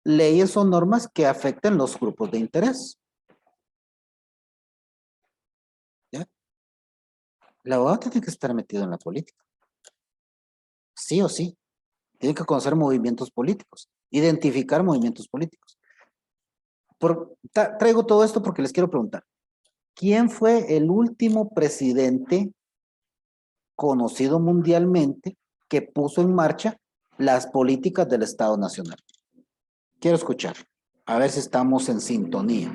leyes o normas que afecten los grupos de interés. ¿Ya? El abogado tiene que estar metido en la política. Sí o sí. Tiene que conocer movimientos políticos, identificar movimientos políticos. Traigo todo esto porque les quiero preguntar. ¿Quién fue el último presidente conocido mundialmente que puso en marcha las políticas del Estado Nacional? Quiero escuchar. A ver si estamos en sintonía.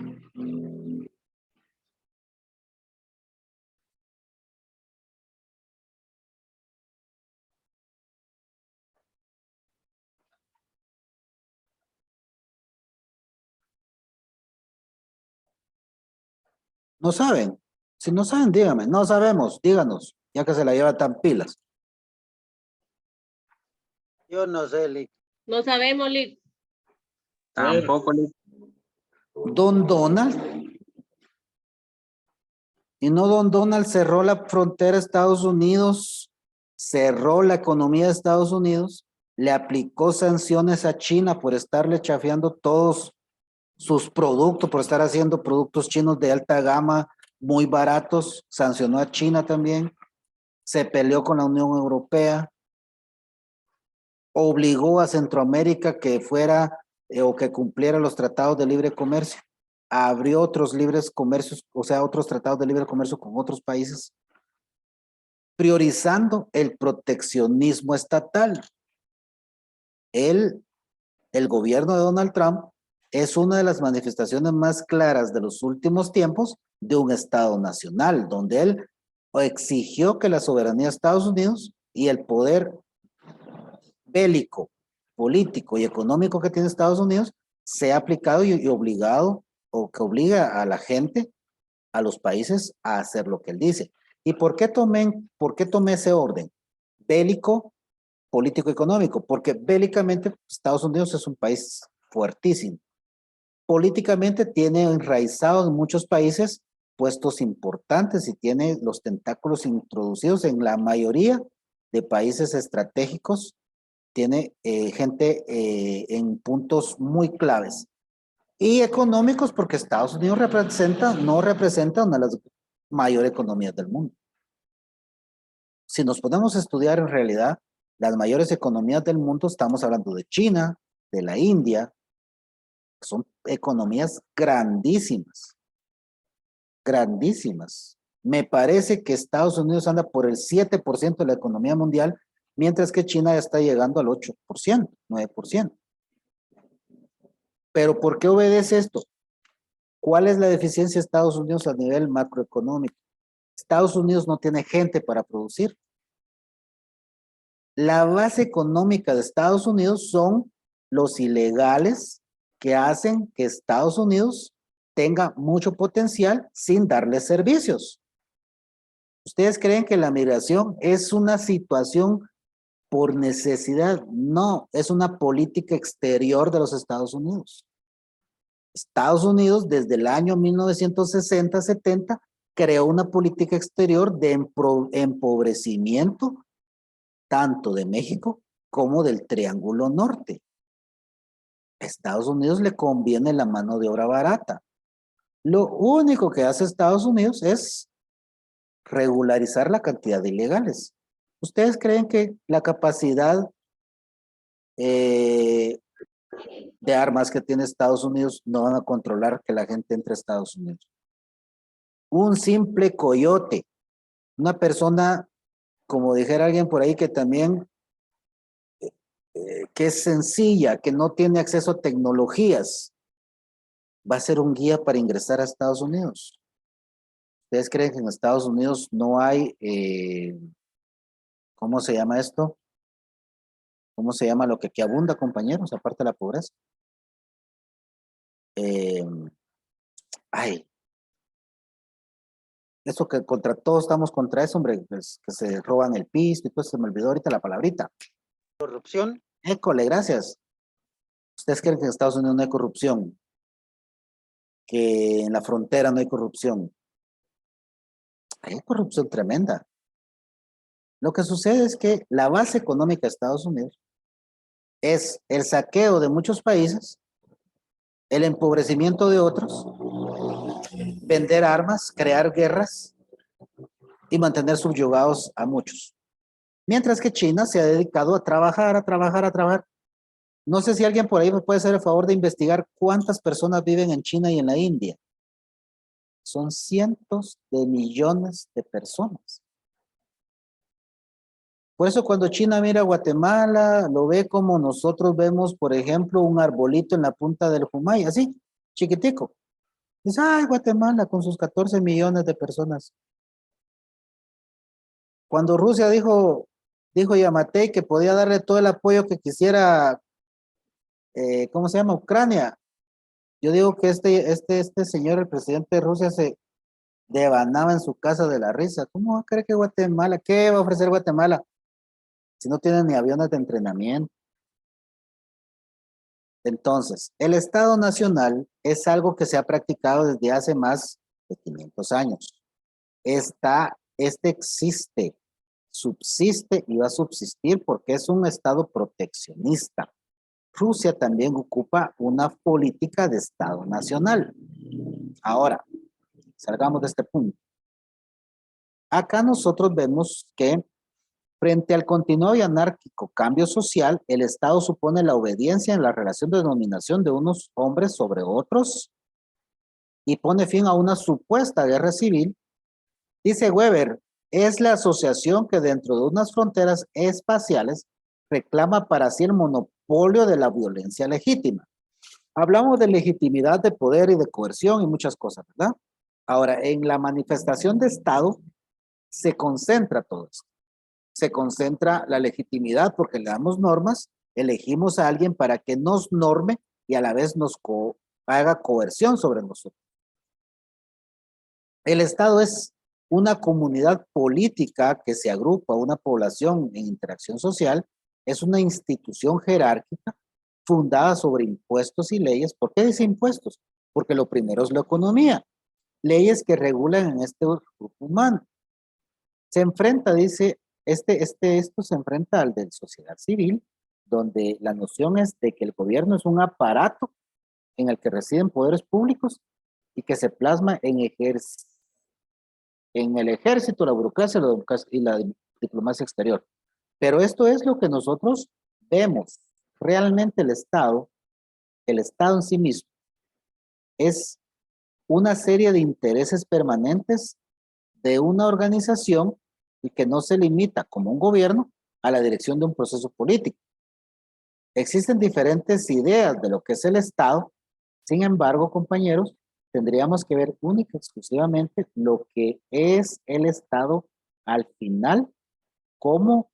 ¿No saben? Si no saben, díganme. No sabemos, díganos, ya que se la lleva tan pilas. Yo no sé, Lick. No sabemos, Lick. Tampoco, Lick. Don Donald. Y no, Don Donald cerró la frontera de Estados Unidos, cerró la economía de Estados Unidos, le aplicó sanciones a China por estarle chafeando todos sus productos, por estar haciendo productos chinos de alta gama, muy baratos, sancionó a China también, se peleó con la Unión Europea, obligó a Centroamérica que fuera o que cumpliera los tratados de libre comercio, abrió otros libres comercios, o sea, otros tratados de libre comercio con otros países, priorizando el proteccionismo estatal. El gobierno de Donald Trump es una de las manifestaciones más claras de los últimos tiempos de un Estado nacional, donde él exigió que la soberanía de Estados Unidos y el poder bélico, político y económico que tiene Estados Unidos sea aplicado y obligado, o que obliga a la gente, a los países, a hacer lo que él dice. ¿Y por qué tomé ese orden? Bélico, político, económico, porque bélicamente Estados Unidos es un país fuertísimo. Políticamente tiene enraizados en muchos países puestos importantes y tiene los tentáculos introducidos en la mayoría de países estratégicos. Tiene gente en puntos muy claves. Y económicos porque Estados Unidos no representa una de las mayores economías del mundo. Si nos podemos estudiar en realidad las mayores economías del mundo, estamos hablando de China, de la India, son economías grandísimas, grandísimas. Me parece que Estados Unidos anda por el 7% de la economía mundial, mientras que China ya está llegando al 8%, 9%. Pero ¿por qué obedece esto? ¿Cuál es la deficiencia de Estados Unidos a nivel macroeconómico? Estados Unidos no tiene gente para producir. La base económica de Estados Unidos son los ilegales que hacen que Estados Unidos tenga mucho potencial sin darle servicios. ¿Ustedes creen que la migración es una situación por necesidad? No, es una política exterior de los Estados Unidos. Estados Unidos desde el año 1960-70 creó una política exterior de empobrecimiento tanto de México como del Triángulo Norte. A Estados Unidos le conviene la mano de obra barata. Lo único que hace Estados Unidos es regularizar la cantidad de ilegales. ¿Ustedes creen que la capacidad de armas que tiene Estados Unidos no van a controlar que la gente entre a Estados Unidos? Un simple coyote, una persona, como dijera alguien por ahí, que también que es sencilla, que no tiene acceso a tecnologías, va a ser un guía para ingresar a Estados Unidos. ¿Ustedes creen que en Estados Unidos no hay, ¿cómo se llama esto? ¿Cómo se llama lo que aquí abunda, compañeros, aparte de la pobreza? Eso que contra todos estamos contra eso, hombre, pues, que se roban el piso y todo, se me olvidó ahorita la palabrita. Corrupción. École, gracias. ¿Ustedes creen que en Estados Unidos no hay corrupción? Que en la frontera no hay corrupción. Hay corrupción tremenda. Lo que sucede es que la base económica de Estados Unidos es el saqueo de muchos países, el empobrecimiento de otros, vender armas, crear guerras y mantener subyugados a muchos. Mientras que China se ha dedicado a trabajar, a trabajar, a trabajar. No sé si alguien por ahí me puede hacer el favor de investigar cuántas personas viven en China y en la India. Son cientos de millones de personas. Por eso cuando China mira a Guatemala, lo ve como nosotros vemos, por ejemplo, un arbolito en la punta del Jumay, así, chiquitico. Dice, ay, Guatemala con sus 14 millones de personas. Cuando Rusia dijo Yamatei que podía darle todo el apoyo que quisiera, ¿cómo se llama? Ucrania. Yo digo que este señor, el presidente de Rusia, se devanaba en su casa de la risa. ¿Cómo va a creer que Guatemala? ¿Qué va a ofrecer Guatemala? Si no tienen ni aviones de entrenamiento. Entonces, el Estado Nacional es algo que se ha practicado desde hace más de 500 años. Este existe, subsiste y va a subsistir porque es un Estado proteccionista. Rusia también ocupa una política de Estado Nacional. Ahora, salgamos de este punto. Acá nosotros vemos que frente al continuado y anárquico cambio social, el Estado supone la obediencia en la relación de dominación de unos hombres sobre otros y pone fin a una supuesta guerra civil. Dice Weber, es la asociación que dentro de unas fronteras espaciales reclama para sí el monopolio de la violencia legítima. Hablamos de legitimidad, de poder y de coerción y muchas cosas, ¿verdad? Ahora, en la manifestación de Estado se concentra todo esto. Se concentra la legitimidad porque le damos normas, elegimos a alguien para que nos norme y a la vez nos haga coerción sobre nosotros. El Estado es una comunidad política que se agrupa a una población en interacción social, es una institución jerárquica fundada sobre impuestos y leyes. ¿Por qué dice impuestos? Porque lo primero es la economía, leyes que regulan en este grupo humano. Se enfrenta, dice, esto se enfrenta al de sociedad civil, donde la noción es de que el gobierno es un aparato en el que residen poderes públicos y que se plasma en el ejército, la burocracia y la diplomacia exterior. Pero esto es lo que nosotros vemos. Realmente el Estado en sí mismo, es una serie de intereses permanentes de una organización y que no se limita como un gobierno a la dirección de un proceso político. Existen diferentes ideas de lo que es el Estado, sin embargo, compañeros, tendríamos que ver única y exclusivamente lo que es el Estado al final como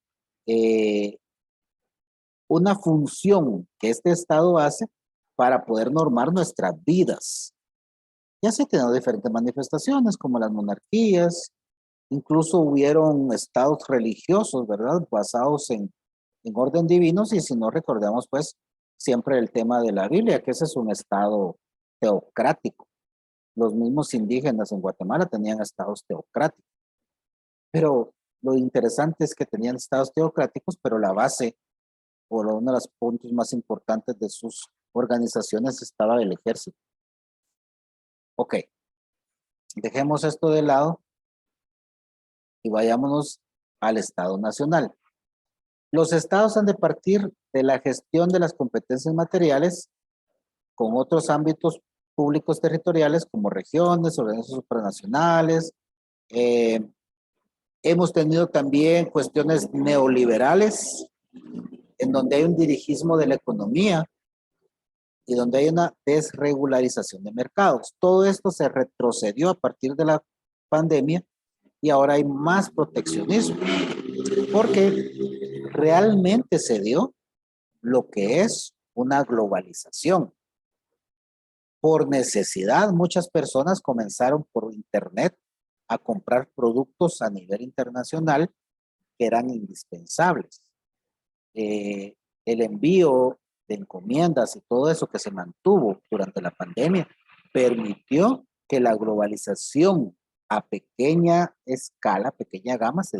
una función que este Estado hace para poder normar nuestras vidas. Ya se han tenido diferentes manifestaciones como las monarquías, incluso hubieron estados religiosos, ¿verdad? Basados en orden divinos y si no recordemos pues siempre el tema de la Biblia, que ese es un estado teocrático. Los mismos indígenas en Guatemala tenían estados teocráticos. Pero lo interesante es que tenían estados teocráticos, pero la base o uno de los puntos más importantes de sus organizaciones estaba el ejército. Ok, dejemos esto de lado Y vayámonos al Estado Nacional. Los estados han de partir de la gestión de las competencias materiales con otros ámbitos públicos territoriales como regiones, organismos supranacionales. Hemos tenido también cuestiones neoliberales, en donde hay un dirigismo de la economía y donde hay una desregularización de mercados. Todo esto se retrocedió a partir de la pandemia y ahora hay más proteccionismo, porque realmente se dio lo que es una globalización. Por necesidad, muchas personas comenzaron por internet a comprar productos a nivel internacional que eran indispensables. El envío de encomiendas y todo eso que se mantuvo durante la pandemia permitió que la globalización a pequeña escala, pequeña gama se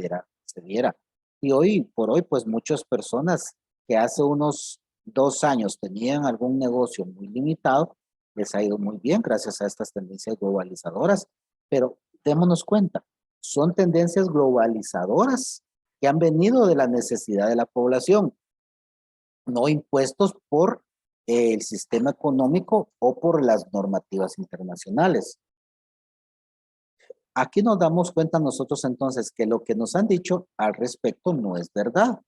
diera. Y hoy por hoy, pues muchas personas que hace unos 2 años tenían algún negocio muy limitado, les ha ido muy bien gracias a estas tendencias globalizadoras. Pero démonos cuenta, son tendencias globalizadoras que han venido de la necesidad de la población, no impuestos por el sistema económico o por las normativas internacionales. Aquí nos damos cuenta nosotros entonces que lo que nos han dicho al respecto no es verdad,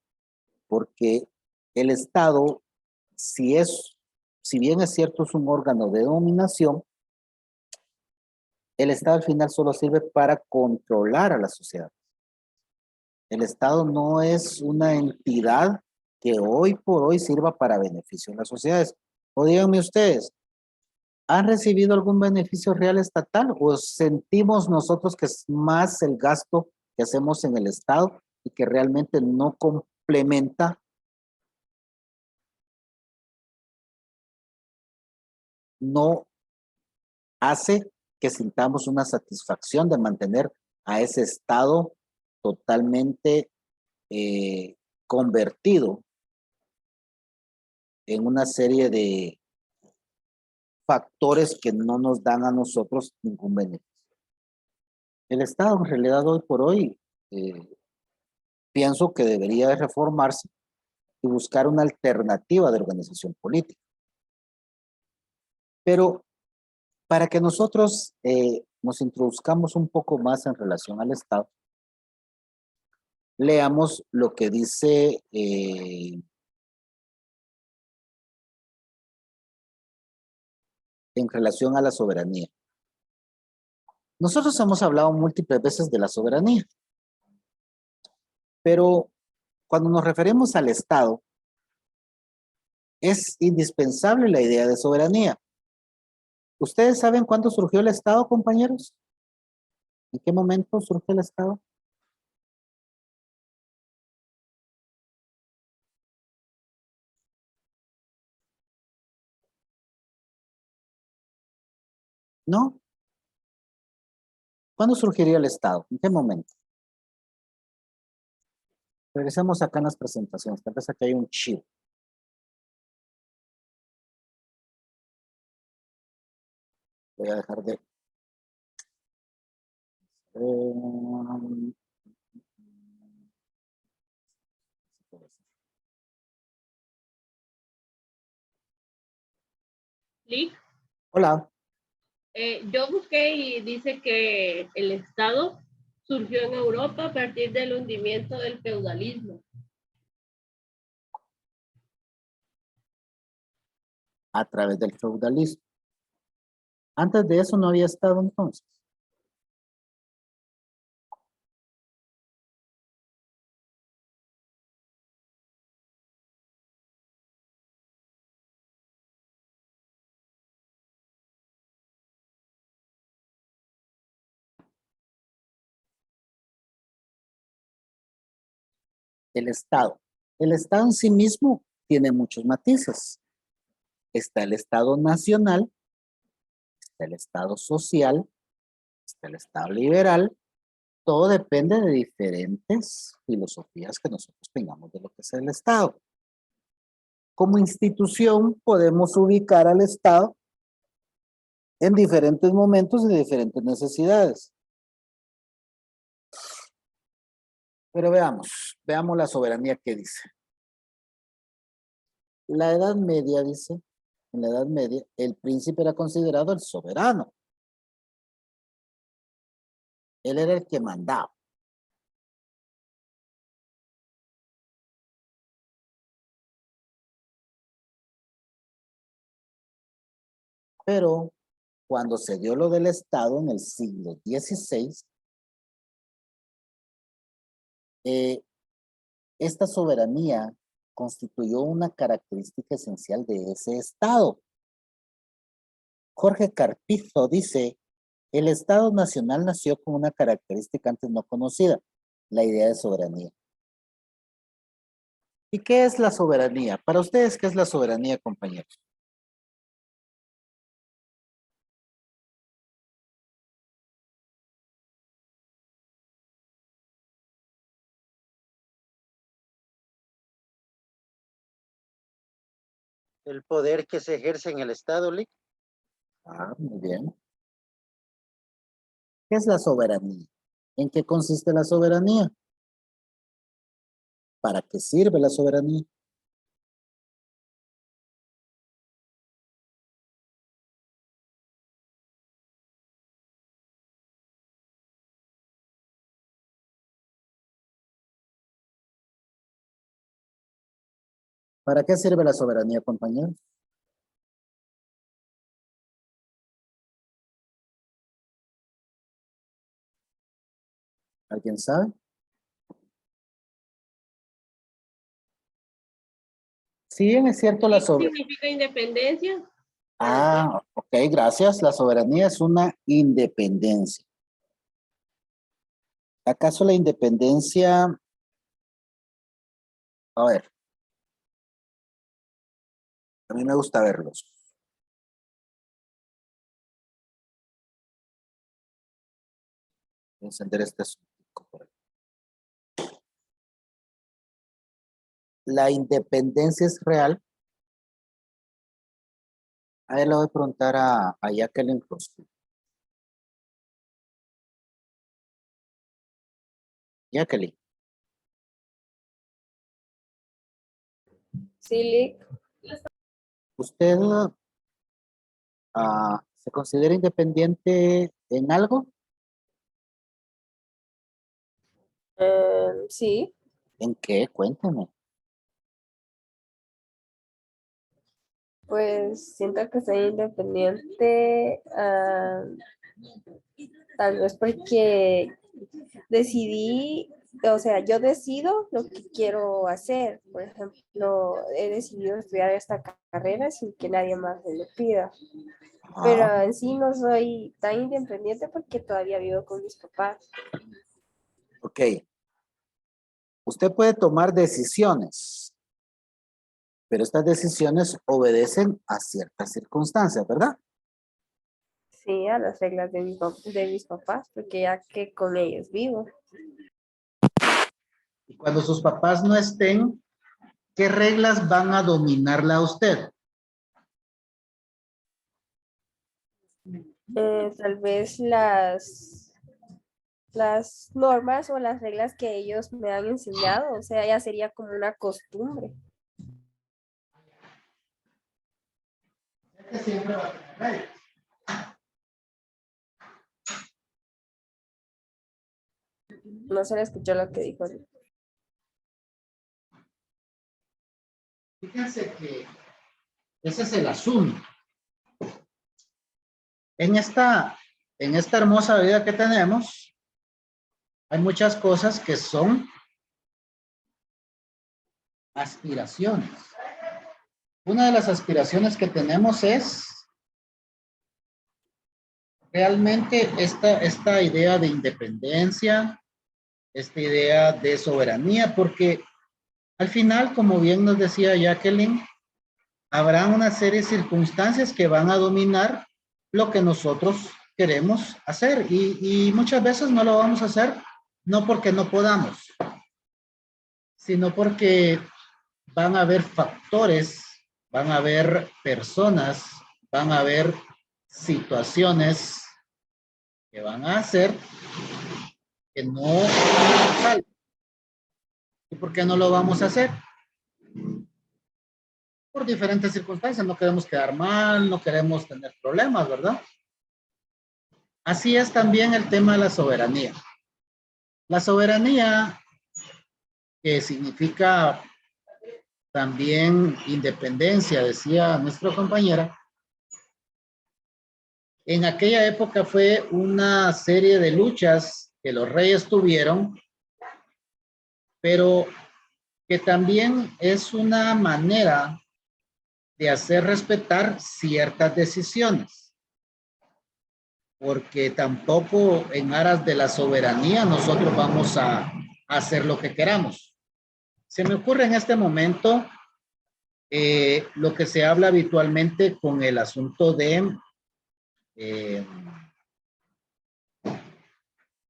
porque el Estado, si bien es cierto, es un órgano de dominación, el Estado al final solo sirve para controlar a la sociedad. El Estado no es una entidad que hoy por hoy sirva para beneficio de las sociedades. O díganme ustedes, ¿han recibido algún beneficio real estatal o sentimos nosotros que es más el gasto que hacemos en el Estado y que realmente no complementa, no hace que sintamos una satisfacción de mantener a ese Estado totalmente convertido en una serie de factores que no nos dan a nosotros ningún beneficio? El Estado en realidad hoy por hoy pienso que debería de reformarse y buscar una alternativa de organización política. Pero para que nosotros nos introduzcamos un poco más en relación al Estado, leamos lo que dice en relación a la soberanía. Nosotros hemos hablado múltiples veces de la soberanía, pero cuando nos referimos al Estado, es indispensable la idea de soberanía. ¿Ustedes saben cuándo surgió el Estado, compañeros? ¿En qué momento surgió el Estado? ¿No? ¿Cuándo surgiría el Estado? ¿En qué momento? Regresemos acá en las presentaciones. Tal vez aquí hay un chivo. Voy a dejar de... Lick, Hola. yo busqué y dice que el Estado surgió en Europa a partir del hundimiento del feudalismo. A través del feudalismo. Antes de eso no había Estado entonces. El Estado. El Estado en sí mismo tiene muchos matices. Está el Estado nacional, está el Estado social, está el Estado liberal. Todo depende de diferentes filosofías que nosotros tengamos de lo que es el Estado. Como institución podemos ubicar al Estado en diferentes momentos y diferentes necesidades. Pero veamos la soberanía que dice. La Edad Media dice, en la Edad Media, el príncipe era considerado el soberano. Él era el que mandaba. Pero cuando se dio lo del Estado en el siglo XVI, esta soberanía constituyó una característica esencial de ese Estado. Jorge Carpizo dice, el Estado Nacional nació con una característica antes no conocida, la idea de soberanía. ¿Y qué es la soberanía? Para ustedes, ¿qué es la soberanía, compañeros? El poder que se ejerce en el Estado, Lick. Ah, muy bien. ¿Qué es la soberanía? ¿En qué consiste la soberanía? ¿Para qué sirve la soberanía? ¿Para qué sirve la soberanía, compañeros? ¿Alguien sabe? Si bien es cierto la ¿Qué soberanía. significa independencia? Ah, ok, gracias. La soberanía es una independencia. ¿Acaso la independencia? A ver, a mí me gusta verlos. Voy a encender este asunto por ahí. La independencia es real. A ver, le voy a preguntar a Jacqueline Rossi. Jacqueline, Sí, Lick. ¿usted se considera independiente en algo? Sí, ¿En qué? Cuéntame. pues siento que soy independiente, tal vez porque decidí, o sea, yo decido lo que quiero hacer. Por ejemplo, he decidido estudiar esta carrera sin que nadie más me lo pida. Pero Ah, en sí no soy tan independiente porque todavía vivo con mis papás. ok. Usted puede tomar decisiones, pero estas decisiones obedecen a ciertas circunstancias, ¿verdad? Sí, a las reglas de de mis papás, porque ya que con ellos vivo. Y cuando sus papás no estén, ¿qué reglas van a dominarla a usted? Tal vez las normas o las reglas que ellos me han enseñado, o sea, ya sería como una costumbre. No se le escuchó lo que dijo. Fíjense que ese es el asunto. En esta hermosa vida que tenemos, hay muchas cosas que son aspiraciones. Una de las aspiraciones que tenemos es realmente esta idea de independencia, esta idea de soberanía, porque al final, como bien nos decía Jacqueline, habrá una serie de circunstancias que van a dominar lo que nosotros queremos hacer y muchas veces no lo vamos a hacer, no porque no podamos, sino porque van a haber factores, van a haber personas, van a haber situaciones que van a hacer que no salgan. ¿Y por qué no lo vamos a hacer? Por diferentes circunstancias. No queremos quedar mal, no queremos tener problemas, ¿verdad? Así es también el tema de la soberanía. La soberanía, que significa también independencia, decía nuestra compañera, en aquella época fue una serie de luchas que los reyes tuvieron, pero que también es una manera de hacer respetar ciertas decisiones, porque tampoco en aras de la soberanía nosotros vamos a hacer lo que queramos. Se me ocurre en este momento lo que se habla habitualmente con el asunto de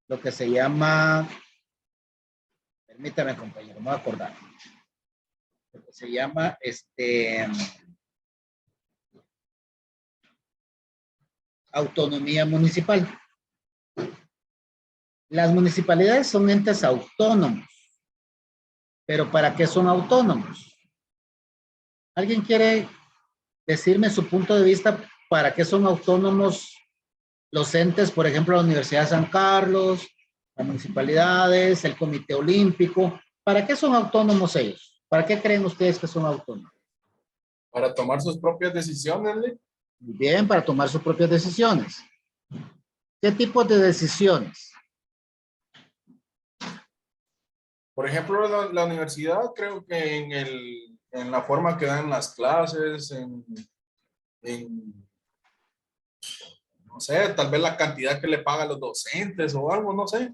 lo que se llama, permítame compañero, me voy a acordar, lo que se llama autonomía municipal. Las municipalidades son entes autónomos, pero ¿para qué son autónomos? ¿Alguien quiere decirme su punto de vista para qué son autónomos los entes, por ejemplo, la Universidad de San Carlos, las municipalidades, el Comité Olímpico? ¿Para qué son autónomos ellos? ¿Para qué creen ustedes que son autónomos? Para tomar sus propias decisiones, ¿le? Muy bien, para tomar sus propias decisiones. ¿Qué tipo de decisiones? Por ejemplo, la universidad, creo que en la forma que dan las clases, no sé, tal vez la cantidad que le pagan los docentes o algo, no sé.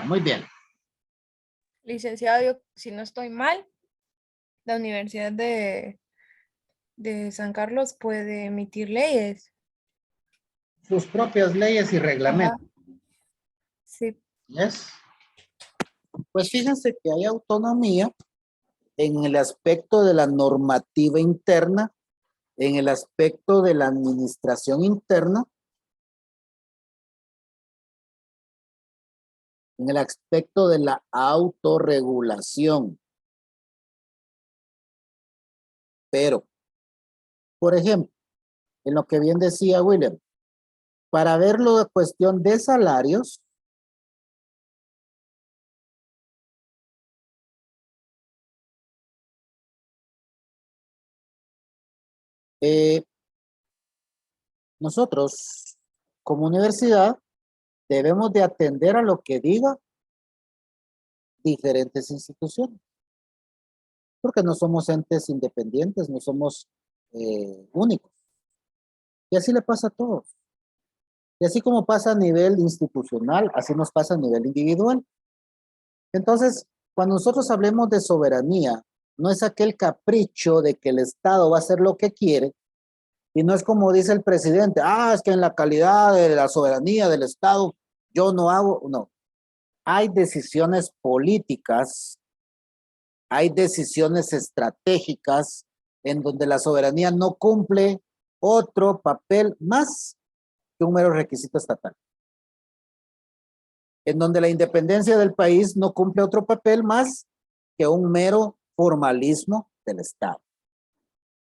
Muy bien. Licenciado, yo, si no estoy mal, la Universidad de San Carlos puede emitir leyes. Sus propias leyes y reglamentos. Ajá. Sí. ¿Yes? Pues fíjense que hay autonomía en el aspecto de la normativa interna, en el aspecto de la administración interna, en el aspecto de la autorregulación. Pero, por ejemplo, en lo que bien decía William, para verlo de cuestión de salarios, nosotros como universidad debemos de atender a lo que diga diferentes instituciones, porque no somos entes independientes, no somos únicos. Y así le pasa a todos. Y así como pasa a nivel institucional, así nos pasa a nivel individual. Entonces, cuando nosotros hablemos de soberanía, no es aquel capricho de que el Estado va a hacer lo que quiere, y no es como dice el presidente, es que en la calidad de la soberanía del Estado, yo no hago, no. Hay decisiones políticas, hay decisiones estratégicas en donde la soberanía no cumple otro papel más que un mero requisito estatal. En donde la independencia del país no cumple otro papel más que un mero formalismo del Estado.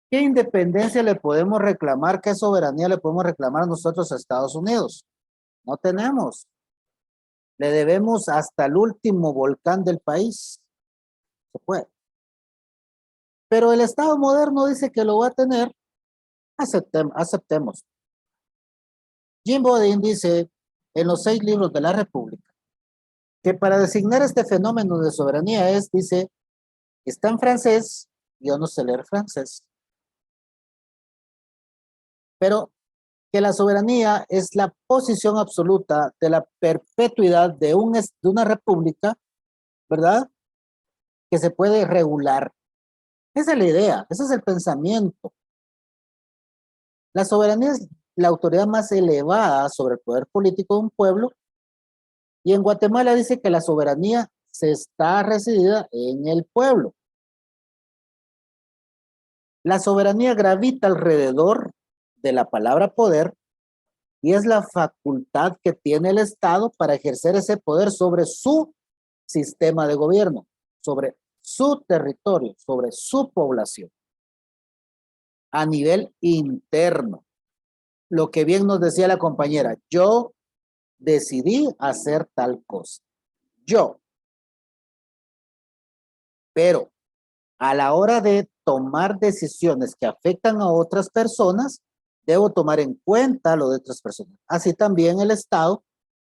¿Qué independencia le podemos reclamar? ¿Qué soberanía le podemos reclamar nosotros a Estados Unidos? No tenemos. Le debemos hasta el último volcán del país. Se puede. Pero el Estado moderno dice que lo va a tener. Aceptemos. Jim Bodin dice en los 6 libros de la República que para designar este fenómeno de soberanía dice, está en francés, yo no sé leer francés, pero que la soberanía es la posición absoluta de la perpetuidad de una república, ¿verdad? Que se puede regular. Esa es la idea, ese es el pensamiento. La soberanía es la autoridad más elevada sobre el poder político de un pueblo, y en Guatemala dice que la soberanía está residida en el pueblo. La soberanía gravita alrededor de la palabra poder y es la facultad que tiene el Estado para ejercer ese poder sobre su sistema de gobierno, sobre su territorio, sobre su población, a nivel interno. Lo que bien nos decía la compañera, yo decidí hacer tal cosa. Yo. Pero a la hora de tomar decisiones que afectan a otras personas, debo tomar en cuenta lo de otras personas. Así también el Estado,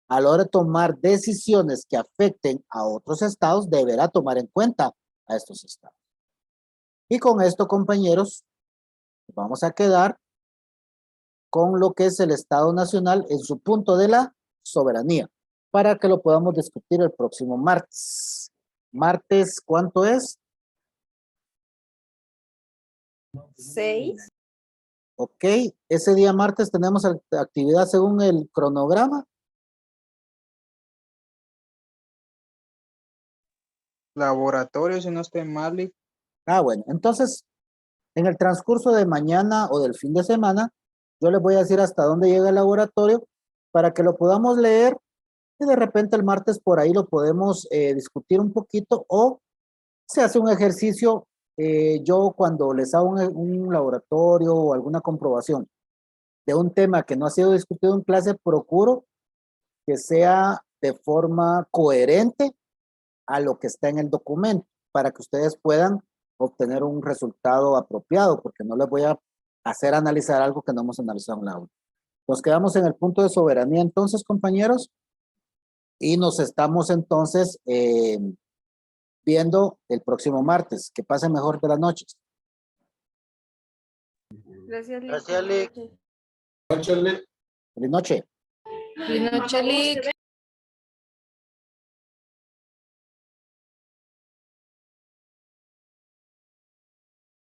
a la hora de tomar decisiones que afecten a otros estados, deberá tomar en cuenta a estos estados. Y con esto, compañeros, vamos a quedar con lo que es el Estado Nacional en su punto de la soberanía, para que lo podamos discutir el próximo martes. Martes, ¿cuánto es? 6. Ok, ese día martes tenemos actividad según el cronograma. Laboratorio, si no estoy mal. Ah, bueno, entonces, en el transcurso de mañana o del fin de semana, yo les voy a decir hasta dónde llega el laboratorio para que lo podamos leer y de repente el martes por ahí lo podemos discutir un poquito o se hace un ejercicio. Yo cuando les hago un laboratorio o alguna comprobación de un tema que no ha sido discutido en clase, procuro que sea de forma coherente a lo que está en el documento para que ustedes puedan obtener un resultado apropiado, porque no les voy a hacer analizar algo que no hemos analizado en la aula. Nos quedamos en el punto de soberanía entonces, compañeros, y nos estamos entonces viendo el próximo martes. Que pasen mejor de las noches. Gracias, Lick. Gracias, Lick. Feliz noche. Buenas noches, Lick.